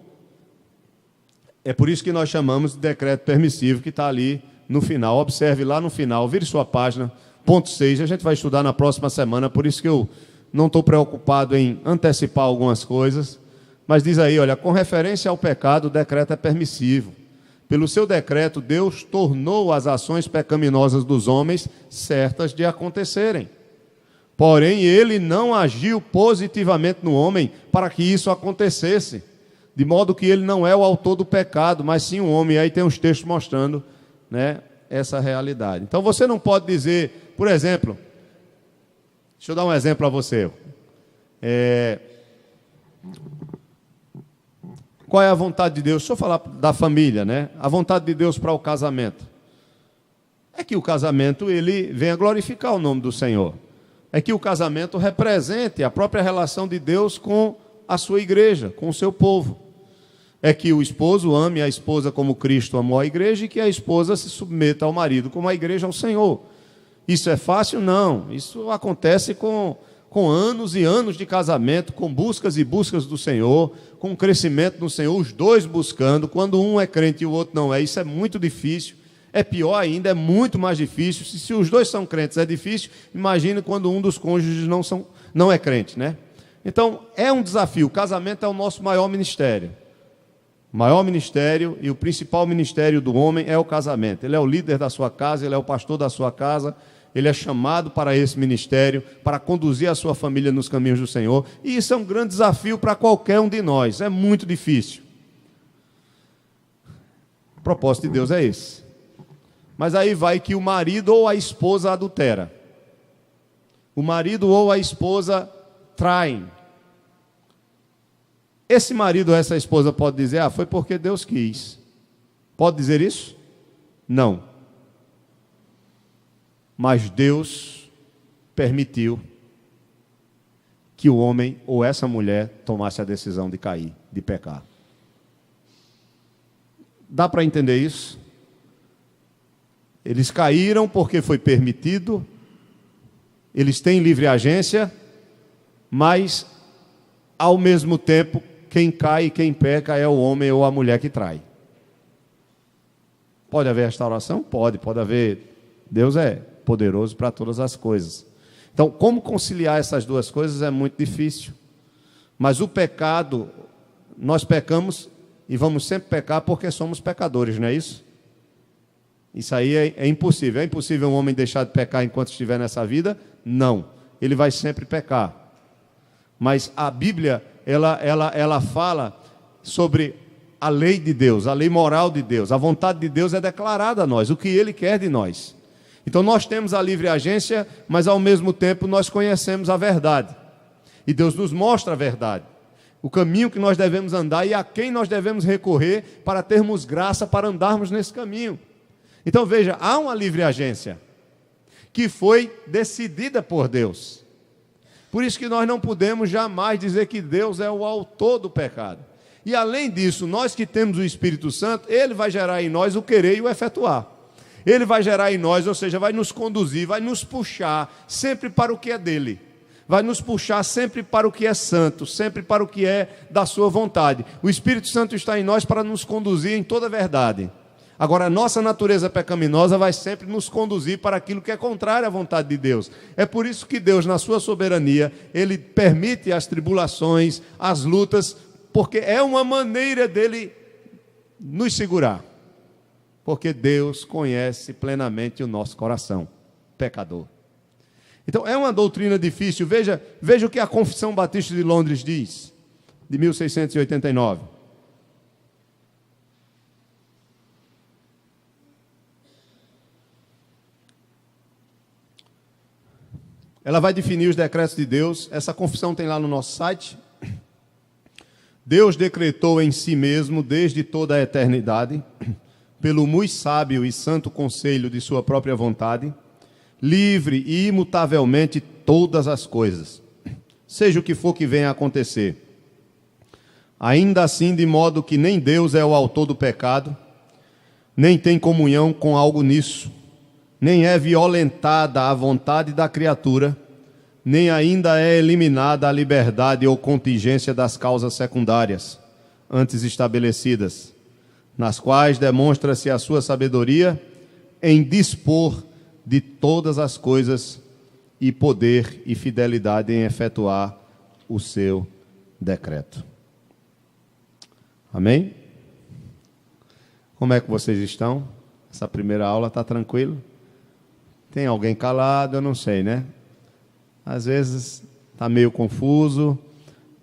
É por isso que nós chamamos de decreto permissivo, que está ali no final. Observe lá no final, vire sua página, ponto 6, a gente vai estudar na próxima semana, por isso que eu não estou preocupado em antecipar algumas coisas. Mas diz aí, olha, com referência ao pecado, o decreto é permissivo. Pelo seu decreto, Deus tornou as ações pecaminosas dos homens certas de acontecerem. Porém, ele não agiu positivamente no homem para que isso acontecesse. De modo que ele não é o autor do pecado, mas sim o homem. E aí tem uns textos mostrando, né, essa realidade. Então você não pode dizer, por exemplo, deixa eu dar um exemplo para você. Qual é a vontade de Deus? Deixa eu falar da família, né? A vontade de Deus para o casamento é que o casamento ele venha glorificar o nome do Senhor. É que o casamento represente a própria relação de Deus com a sua igreja, com o seu povo. É que o esposo ame a esposa como Cristo amou a igreja e que a esposa se submeta ao marido como a igreja ao Senhor. Isso é fácil? Não. Isso acontece com anos e anos de casamento, com buscas e buscas do Senhor, com crescimento no Senhor, os dois buscando. Quando um é crente e o outro não é, isso é muito difícil. É pior ainda, é muito mais difícil. Se os dois são crentes é difícil, imagine quando um dos cônjuges não é crente, né? Então, é um desafio. O casamento é o nosso maior ministério. O maior ministério e o principal ministério do homem é o casamento. Ele é o líder da sua casa, ele é o pastor da sua casa, ele é chamado para esse ministério, para conduzir a sua família nos caminhos do Senhor. E isso é um grande desafio para qualquer um de nós. É muito difícil. O propósito de Deus é esse. Mas aí vai que o marido ou a esposa adultera. O marido ou a esposa traem. Esse marido ou essa esposa pode dizer, foi porque Deus quis. Pode dizer isso? Não. Mas Deus permitiu que o homem ou essa mulher tomasse a decisão de cair, de pecar. Dá para entender isso? Eles caíram porque foi permitido, eles têm livre agência, mas, ao mesmo tempo, quem cai e quem peca é o homem ou a mulher que trai. Pode haver restauração? Pode haver. Deus é poderoso para todas as coisas. Então, como conciliar essas duas coisas é muito difícil. Mas o pecado, nós pecamos e vamos sempre pecar porque somos pecadores, não é isso? Isso aí é impossível. É impossível um homem deixar de pecar enquanto estiver nessa vida? Não. Ele vai sempre pecar. Mas a Bíblia, ela fala sobre a lei de Deus, a lei moral de Deus. A vontade de Deus é declarada a nós, o que Ele quer de nós. Então nós temos a livre agência, mas ao mesmo tempo nós conhecemos a verdade. E Deus nos mostra a verdade. O caminho que nós devemos andar e a quem nós devemos recorrer para termos graça para andarmos nesse caminho. Então veja, há uma livre agência que foi decidida por Deus. Por isso que nós não podemos jamais dizer que Deus é o autor do pecado. E além disso, nós que temos o Espírito Santo, Ele vai gerar em nós o querer e o efetuar. Ele vai gerar em nós, ou seja, vai nos conduzir, vai nos puxar sempre para o que é dele. Vai nos puxar sempre para o que é santo, sempre para o que é da sua vontade. O Espírito Santo está em nós para nos conduzir em toda a verdade. Agora, a nossa natureza pecaminosa vai sempre nos conduzir para aquilo que é contrário à vontade de Deus. É por isso que Deus, na sua soberania, Ele permite as tribulações, as lutas, porque é uma maneira dEle nos segurar. Porque Deus conhece plenamente o nosso coração pecador. Então, é uma doutrina difícil. Veja o que a Confissão Batista de Londres diz, de 1689. ela vai definir os decretos de Deus. Essa confissão tem lá no nosso site. Deus decretou em si mesmo, desde toda a eternidade, pelo muito sábio e santo conselho de sua própria vontade, livre e imutavelmente todas as coisas, seja o que for que venha a acontecer. Ainda assim, de modo que nem Deus é o autor do pecado, nem tem comunhão com algo nisso, nem é violentada a vontade da criatura, nem ainda é eliminada a liberdade ou contingência das causas secundárias, antes estabelecidas, nas quais demonstra-se a sua sabedoria em dispor de todas as coisas e poder e fidelidade em efetuar o seu decreto. Amém? Como é que vocês estão? Essa primeira aula está tranquilo? Tem alguém calado? Eu não sei, né? Às vezes está meio confuso.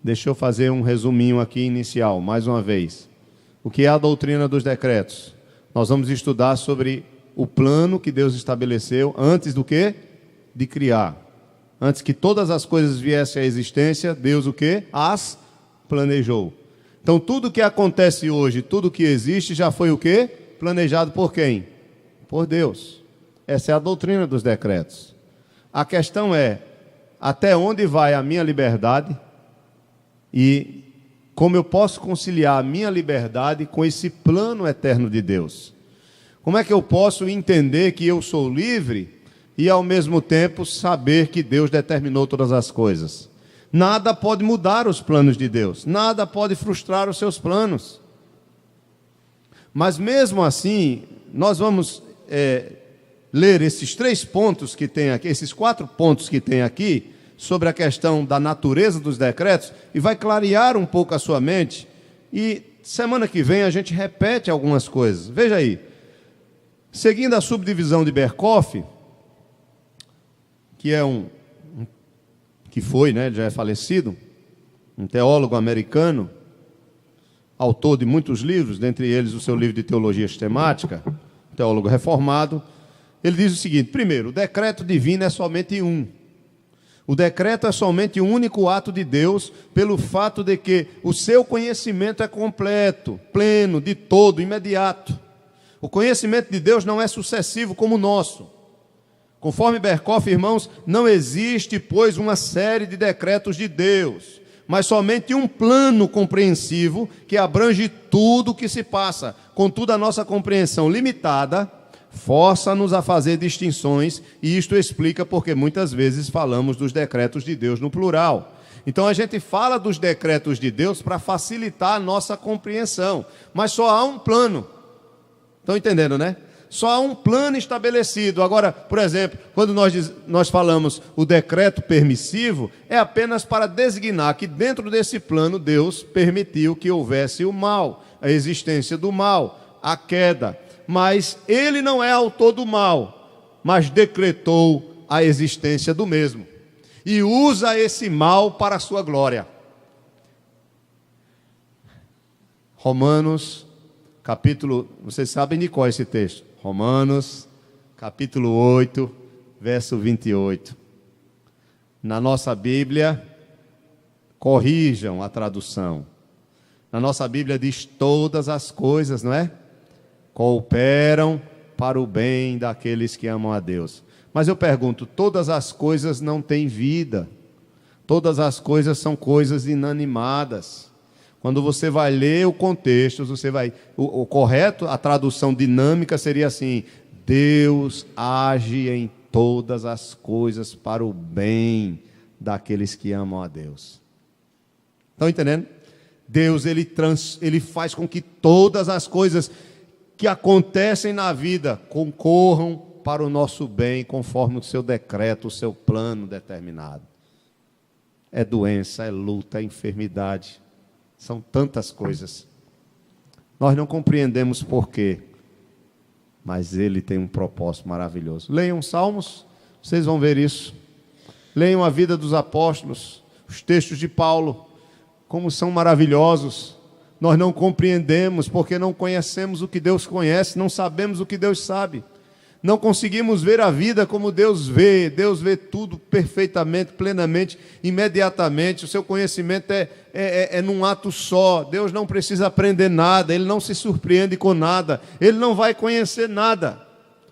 Deixa eu fazer um resuminho aqui inicial, mais uma vez. O que é a doutrina dos decretos? Nós vamos estudar sobre o plano que Deus estabeleceu antes do quê? De criar. Antes que todas as coisas viessem à existência, Deus o quê? As planejou. Então tudo que acontece hoje, tudo que existe, já foi o quê? Planejado por quem? Por Deus. Essa é a doutrina dos decretos. A questão é, até onde vai a minha liberdade e como eu posso conciliar a minha liberdade com esse plano eterno de Deus? Como é que eu posso entender que eu sou livre e ao mesmo tempo saber que Deus determinou todas as coisas? Nada pode mudar os planos de Deus, nada pode frustrar os seus planos. Mas mesmo assim, nós vamos ler esses 3 pontos que tem aqui, esses 4 pontos que tem aqui, sobre a questão da natureza dos decretos, e vai clarear um pouco a sua mente, e semana que vem a gente repete algumas coisas. Veja aí, seguindo a subdivisão de Berkhof, que é que foi, né, ele já é falecido, um teólogo americano, autor de muitos livros, dentre eles o seu livro de teologia sistemática, teólogo reformado. Ele diz o seguinte: primeiro, o decreto divino é somente um. O decreto é somente um único ato de Deus, pelo fato de que o seu conhecimento é completo, pleno, de todo, imediato. O conhecimento de Deus não é sucessivo como o nosso. Conforme Berkhof, irmãos, não existe, pois, uma série de decretos de Deus, mas somente um plano compreensivo que abrange tudo o que se passa. Contudo, a nossa compreensão limitada força-nos a fazer distinções, e isto explica porque muitas vezes falamos dos decretos de Deus no plural. Então a gente fala dos decretos de Deus para facilitar a nossa compreensão, mas só há um plano. Estão entendendo, né? Só há um plano estabelecido. Agora, por exemplo, quando nós falamos o decreto permissivo, é apenas para designar que dentro desse plano Deus permitiu que houvesse o mal, a existência do mal, a queda. Mas ele não é autor do mal, mas decretou a existência do mesmo. E usa esse mal para a sua glória. Romanos, capítulo... Vocês sabem de qual é esse texto? Romanos, capítulo 8, verso 28. Na nossa Bíblia, corrijam a tradução. Na nossa Bíblia diz todas as coisas, não é? Cooperam para o bem daqueles que amam a Deus. Mas eu pergunto, todas as coisas não têm vida. Todas as coisas são coisas inanimadas. Quando você vai ler o contexto, o correto, a tradução dinâmica seria assim: Deus age em todas as coisas para o bem daqueles que amam a Deus. Estão entendendo? Deus, ele faz com que todas as coisas que acontecem na vida concorram para o nosso bem, conforme o seu decreto, o seu plano determinado. É doença, é luta, é enfermidade. São tantas coisas. Nós não compreendemos porquê, mas ele tem um propósito maravilhoso. Leiam Salmos, vocês vão ver isso. Leiam a vida dos apóstolos, os textos de Paulo, como são maravilhosos. Nós não compreendemos porque não conhecemos o que Deus conhece, não sabemos o que Deus sabe. Não conseguimos ver a vida como Deus vê. Deus vê tudo perfeitamente, plenamente, imediatamente. O seu conhecimento é num ato só. Deus não precisa aprender nada, Ele não se surpreende com nada, Ele não vai conhecer nada,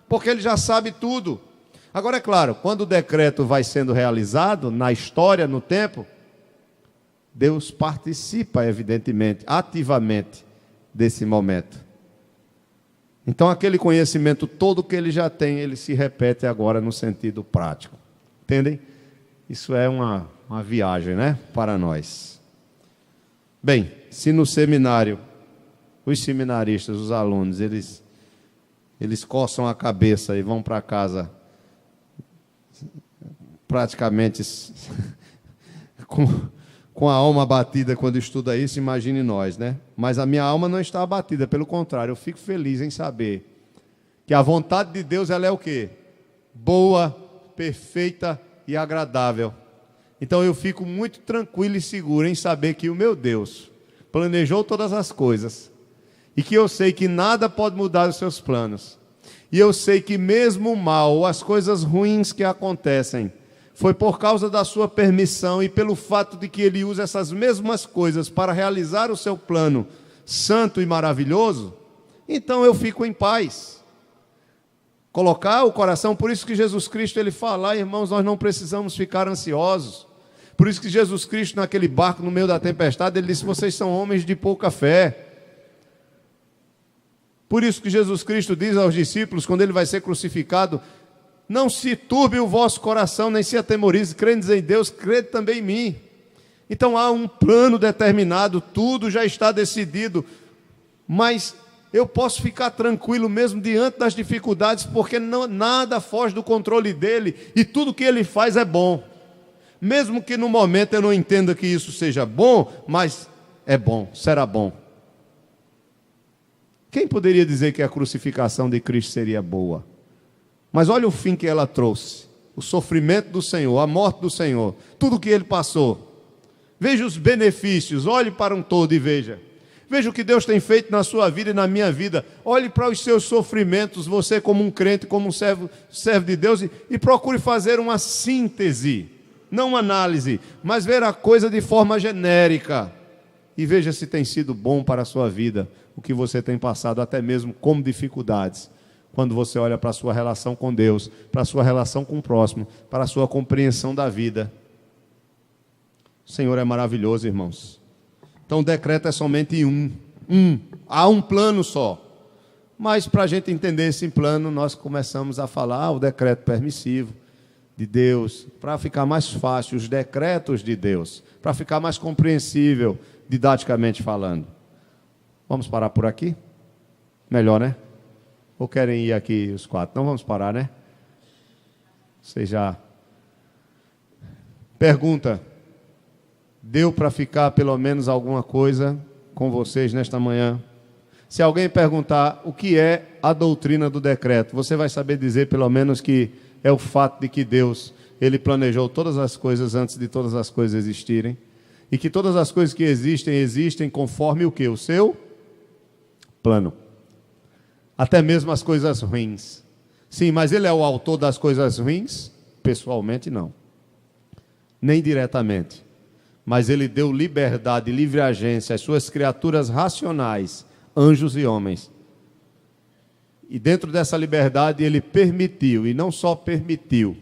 porque Ele já sabe tudo. Agora, é claro, quando o decreto vai sendo realizado, na história, no tempo, Deus participa, evidentemente, ativamente, desse momento. Então, aquele conhecimento todo que ele já tem, ele se repete agora no sentido prático. Entendem? Isso é uma viagem, né? Para nós. Bem, se no seminário, os seminaristas, os alunos, eles coçam a cabeça e vão para casa praticamente com a alma abatida quando estuda isso, imagine nós, né? Mas a minha alma não está abatida, pelo contrário, eu fico feliz em saber que a vontade de Deus, ela é o quê? Boa, perfeita e agradável. Então eu fico muito tranquilo e seguro em saber que o meu Deus planejou todas as coisas e que eu sei que nada pode mudar os seus planos. E eu sei que mesmo o mal, ou as coisas ruins que acontecem, foi por causa da sua permissão e pelo fato de que Ele usa essas mesmas coisas para realizar o seu plano santo e maravilhoso, então eu fico em paz. Colocar o coração, por isso que Jesus Cristo, Ele fala, irmãos, nós não precisamos ficar ansiosos. Por isso que Jesus Cristo, naquele barco no meio da tempestade, Ele disse, vocês são homens de pouca fé. Por isso que Jesus Cristo diz aos discípulos, quando Ele vai ser crucificado, não se turbe o vosso coração, nem se atemorize, credes em Deus, crede também em mim. Então há um plano determinado, tudo já está decidido, mas eu posso ficar tranquilo mesmo diante das dificuldades, porque nada foge do controle dele, e tudo que ele faz é bom. Mesmo que no momento eu não entenda que isso seja bom, mas é bom, será bom. Quem poderia dizer que a crucificação de Cristo seria boa? Mas olha o fim que ela trouxe, o sofrimento do Senhor, a morte do Senhor, tudo que Ele passou. Veja os benefícios, olhe para um todo e veja. Veja o que Deus tem feito na sua vida e na minha vida. Olhe para os seus sofrimentos, você como um crente, como um servo de Deus, e procure fazer uma síntese, não uma análise, mas ver a coisa de forma genérica. E veja se tem sido bom para a sua vida, o que você tem passado, até mesmo como dificuldades. Quando você olha para a sua relação com Deus, para a sua relação com o próximo, para a sua compreensão da vida. O Senhor é maravilhoso, irmãos. Então o decreto é somente há um plano só. Mas para a gente entender esse plano, nós começamos a falar o decreto permissivo de Deus, para ficar mais fácil, os decretos de Deus, para ficar mais compreensível, didaticamente falando. Vamos parar por aqui? Melhor, né? Ou querem ir aqui os quatro? Não vamos parar, né? Você já... Pergunta. Deu para ficar pelo menos alguma coisa com vocês nesta manhã? Se alguém perguntar o que é a doutrina do decreto, você vai saber dizer pelo menos que é o fato de que Deus, Ele planejou todas as coisas antes de todas as coisas existirem, e que todas as coisas que existem conforme o quê? O seu plano. Até mesmo as coisas ruins. Sim, mas Ele é o autor das coisas ruins? Pessoalmente, não. Nem diretamente. Mas Ele deu liberdade, livre agência às suas criaturas racionais, anjos e homens. E dentro dessa liberdade Ele permitiu, e não só permitiu,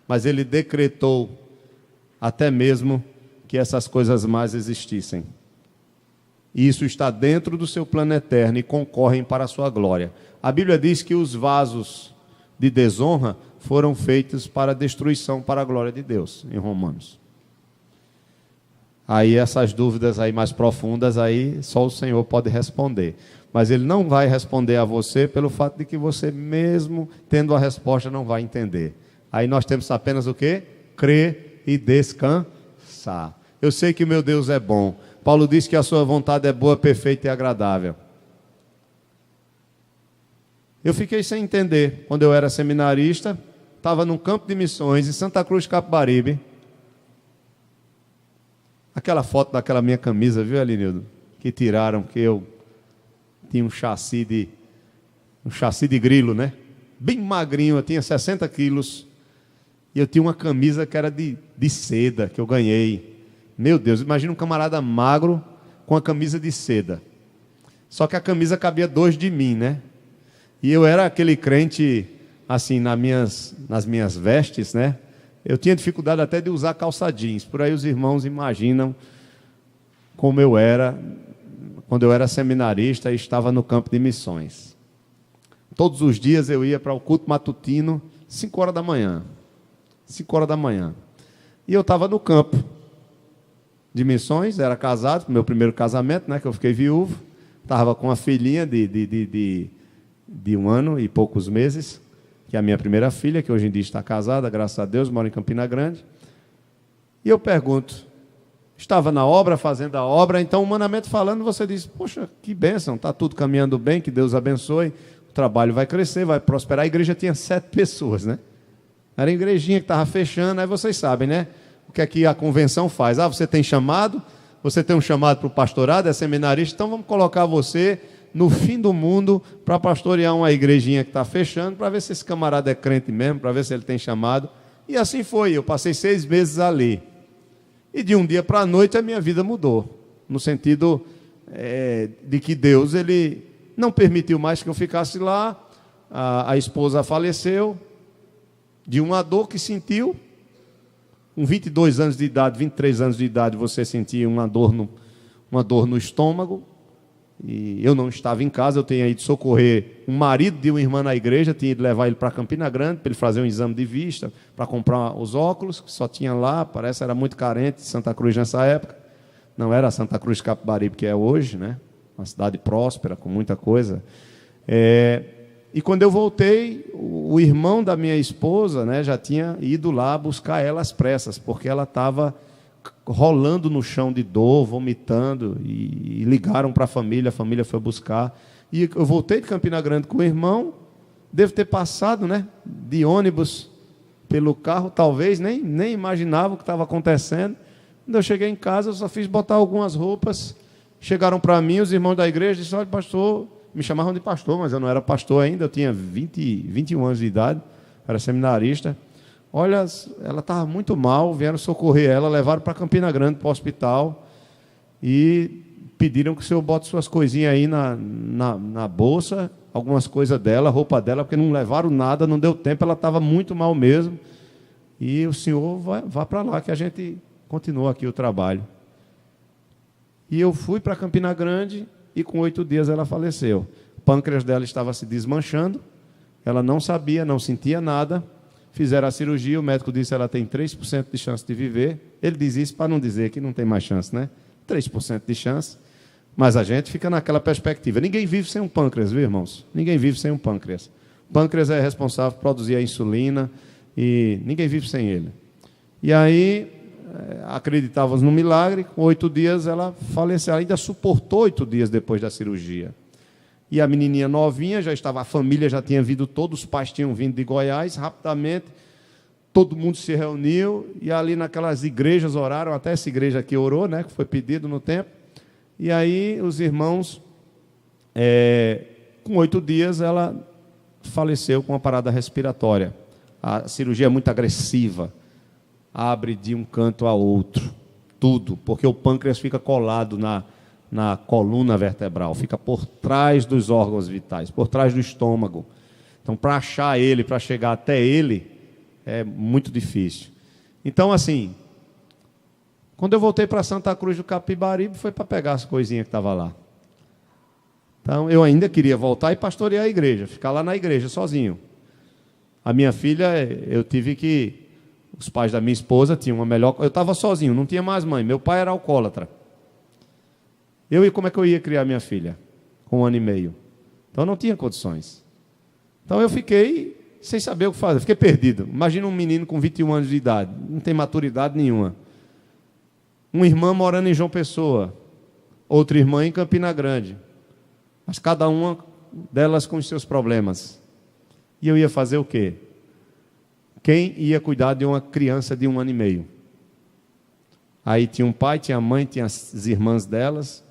mas Ele decretou até mesmo que essas coisas mais existissem. E isso está dentro do seu plano eterno e concorrem para a sua glória. A Bíblia diz que os vasos de desonra foram feitos para destruição, para a glória de Deus, em Romanos. Aí essas dúvidas aí mais profundas, aí só o Senhor pode responder. Mas Ele não vai responder a você pelo fato de que você, mesmo tendo a resposta, não vai entender. Aí nós temos apenas o quê? Crer e descansar. Eu sei que o meu Deus é bom. Paulo diz que a sua vontade é boa, perfeita e agradável. Eu fiquei sem entender. Quando eu era seminarista, estava num campo de missões em Santa Cruz, Capibaribe. Aquela foto daquela minha camisa, viu, Alinildo? Que tiraram, que eu tinha um chassi de grilo, né? bem magrinho, eu tinha 60 quilos, e eu tinha uma camisa que era de seda, que eu ganhei. Meu Deus, imagina um camarada magro com a camisa de seda. Só que a camisa cabia 2 de mim, né? E eu era aquele crente, assim, nas minhas vestes, né? Eu tinha dificuldade até de usar calça jeans. Por aí os irmãos imaginam como eu era quando eu era seminarista e estava no campo de missões. Todos os dias eu ia para o culto matutino, 5 horas da manhã. 5 horas da manhã. E eu estava no campo de missões, era casado, meu primeiro casamento, né, que eu fiquei viúvo. Estava com uma filhinha de 1 ano e poucos meses, que é a minha primeira filha, que hoje em dia está casada, graças a Deus, mora em Campina Grande. E eu pergunto, estava na obra, fazendo a obra, então, humanamente falando, você diz, poxa, que bênção, está tudo caminhando bem, que Deus abençoe, o trabalho vai crescer, vai prosperar. A igreja tinha 7 pessoas, né? Era a igrejinha que estava fechando, aí vocês sabem, né? O que é que a convenção faz? Ah, você tem chamado, você tem um chamado para o pastorado, é seminarista, então vamos colocar você no fim do mundo para pastorear uma igrejinha que está fechando, para ver se esse camarada é crente mesmo, para ver se ele tem chamado. E assim foi, eu passei 6 meses ali. E de um dia para a noite a minha vida mudou, no sentido de que Deus ele não permitiu mais que eu ficasse lá, a esposa faleceu, de uma dor que sentiu, com 22 anos de idade, 23 anos de idade, você sentia uma dor no estômago, e eu não estava em casa, eu tinha ido socorrer um marido de uma irmã na igreja, tinha ido levar ele para Campina Grande, para ele fazer um exame de vista, para comprar os óculos, que só tinha lá, parece que era muito carente, Santa Cruz nessa época, não era Santa Cruz de Capibaribe que é hoje, né? Uma cidade próspera, com muita coisa. E quando eu voltei, o irmão da minha esposa, né, já tinha ido lá buscar ela às pressas, porque ela estava rolando no chão de dor, vomitando, e ligaram para a família foi buscar. E eu voltei de Campina Grande com o irmão, devo ter passado, né, de ônibus pelo carro, talvez, nem imaginava o que estava acontecendo. Quando eu cheguei em casa, eu só fiz botar algumas roupas, chegaram para mim, os irmãos da igreja, disseram, olha, pastor, me chamavam de pastor, mas eu não era pastor ainda, eu tinha 21 anos de idade, era seminarista. Olha, ela estava muito mal, vieram socorrer ela, levaram para Campina Grande, para o hospital, e pediram que o senhor bote suas coisinhas aí na bolsa, algumas coisas dela, roupa dela, porque não levaram nada, não deu tempo, ela estava muito mal mesmo, e o senhor vá para lá, que a gente continua aqui o trabalho. E eu fui para Campina Grande, e com 8 dias ela faleceu. O pâncreas dela estava se desmanchando, ela não sabia, não sentia nada. Fizeram a cirurgia, o médico disse que ela tem 3% de chance de viver. Ele diz isso para não dizer que não tem mais chance, né? 3% de chance. Mas a gente fica naquela perspectiva. Ninguém vive sem um pâncreas, viu, irmãos? Ninguém vive sem um pâncreas. O pâncreas é responsável por produzir a insulina e ninguém vive sem ele. E aí, acreditávamos no milagre, com 8 dias ela faleceu. Ela ainda suportou 8 dias depois da cirurgia. E a menininha novinha, a família já tinha vindo, todos os pais tinham vindo de Goiás, rapidamente, todo mundo se reuniu, e ali naquelas igrejas oraram, até essa igreja aqui orou, né, que foi pedido no tempo, e aí os irmãos, com 8 dias, ela faleceu com uma parada respiratória. A cirurgia é muito agressiva, abre de um canto a outro, tudo, porque o pâncreas fica colado na coluna vertebral, fica por trás dos órgãos vitais, por trás do estômago. Então, para achar ele, para chegar até ele, é muito difícil. Então, assim, quando eu voltei para Santa Cruz do Capibaribe, foi para pegar as coisinhas que estavam lá. Então, eu ainda queria voltar e pastorear a igreja, ficar lá na igreja sozinho. A minha filha, eu tive que... Os pais da minha esposa tinham uma melhor... Eu estava sozinho, não tinha mais mãe. Meu pai era alcoólatra. Como é que eu ia criar minha filha? Com 1 ano e meio. Então, eu não tinha condições. Então, eu fiquei sem saber o que fazer. Fiquei perdido. Imagina um menino com 21 anos de idade. Não tem maturidade nenhuma. Uma irmã morando em João Pessoa. Outra irmã em Campina Grande. Mas cada uma delas com os seus problemas. E eu ia fazer o quê? Quem ia cuidar de uma criança de 1 ano e meio? Aí tinha um pai, tinha a mãe, tinha as irmãs delas,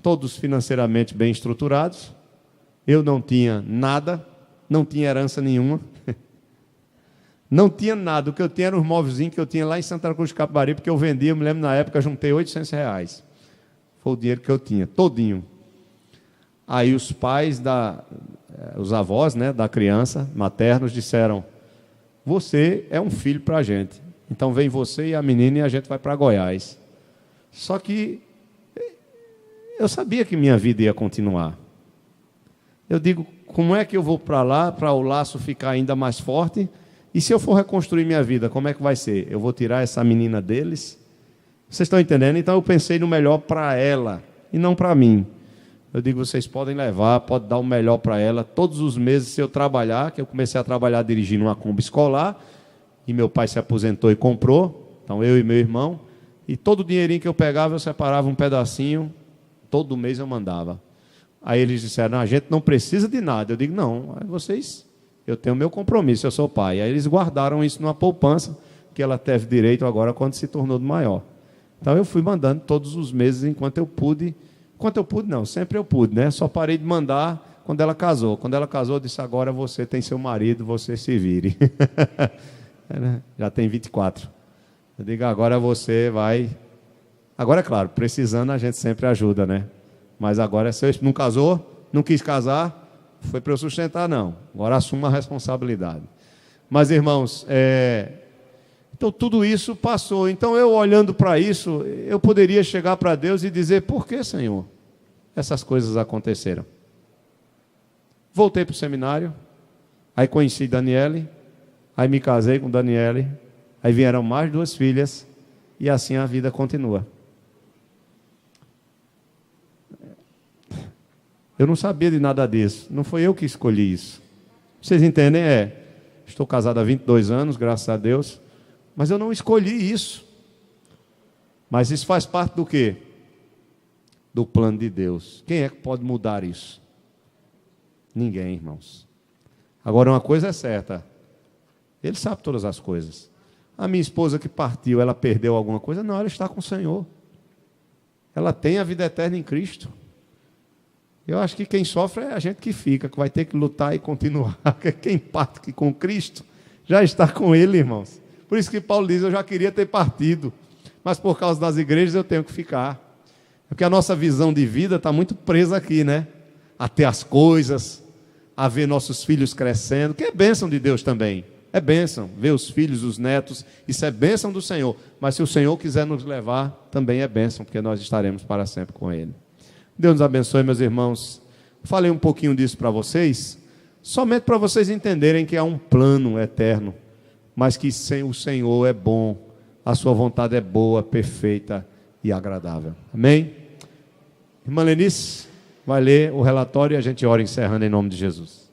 todos financeiramente bem estruturados. Eu não tinha nada, não tinha herança nenhuma. Não tinha nada, o que eu tinha era uns móvelzinhos que eu tinha lá em Santa Cruz de Capibaribe, porque eu vendia, eu me lembro na época, juntei R$800. Foi o dinheiro que eu tinha, todinho. Aí os pais, os avós, né, da criança, maternos, disseram: você é um filho para a gente, então vem você e a menina e a gente vai para Goiás. Só que eu sabia que minha vida ia continuar. Eu digo, como é que eu vou para lá, para o laço ficar ainda mais forte? E se eu for reconstruir minha vida, como é que vai ser? Eu vou tirar essa menina deles? Vocês estão entendendo? Então eu pensei no melhor para ela e não para mim. Eu digo, vocês podem levar, pode dar o melhor para ela. Todos os meses, se eu trabalhar, que eu comecei a trabalhar dirigindo uma Kombi escolar, e meu pai se aposentou e comprou, então eu e meu irmão, e todo o dinheirinho que eu pegava, eu separava um pedacinho, todo mês eu mandava. Aí eles disseram, a gente não precisa de nada. Eu digo, não, vocês, eu tenho meu compromisso, eu sou pai. Aí eles guardaram isso numa poupança, que ela teve direito agora quando se tornou maior. Então eu fui mandando todos os meses enquanto eu pude. Enquanto eu pude, não, sempre eu pude, né? Só parei de mandar quando ela casou. Quando ela casou, eu disse, agora você tem seu marido, você se vire. Já tem 24. Eu digo, agora você vai... Agora, é claro, precisando a gente sempre ajuda, né? Mas agora, se eu não casou, não quis casar, foi para eu sustentar, não. Agora assuma a responsabilidade. Mas, irmãos, então tudo isso passou. Então eu, olhando para isso, eu poderia chegar para Deus e dizer, por que, Senhor, essas coisas aconteceram? Voltei para o seminário, aí conheci Daniele, aí me casei com Daniele, aí vieram mais 2 filhas, e assim a vida continua. Eu não sabia de nada disso, não foi eu que escolhi isso. Vocês entendem? Estou casado há 22 anos, graças a Deus, mas eu não escolhi isso. Mas isso faz parte do quê? Do plano de Deus. Quem é que pode mudar isso? Ninguém, irmãos. Agora, uma coisa é certa, Ele sabe todas as coisas. A minha esposa que partiu, ela perdeu alguma coisa? Não, ela está com o Senhor. Ela tem a vida eterna em Cristo. Eu acho que quem sofre é a gente que fica, que vai ter que lutar e continuar. Quem parte com Cristo já está com Ele, irmãos. Por isso que Paulo diz, eu já queria ter partido, mas por causa das igrejas eu tenho que ficar. Porque a nossa visão de vida está muito presa aqui, né? A ter as coisas, a ver nossos filhos crescendo, que é bênção de Deus também. É bênção, ver os filhos, os netos, isso é bênção do Senhor. Mas se o Senhor quiser nos levar, também é bênção, porque nós estaremos para sempre com Ele. Deus nos abençoe, meus irmãos. Falei um pouquinho disso para vocês, somente para vocês entenderem que há um plano eterno, mas que o Senhor é bom, a sua vontade é boa, perfeita e agradável. Amém? Irmã Lenice vai ler o relatório e a gente ora encerrando em nome de Jesus.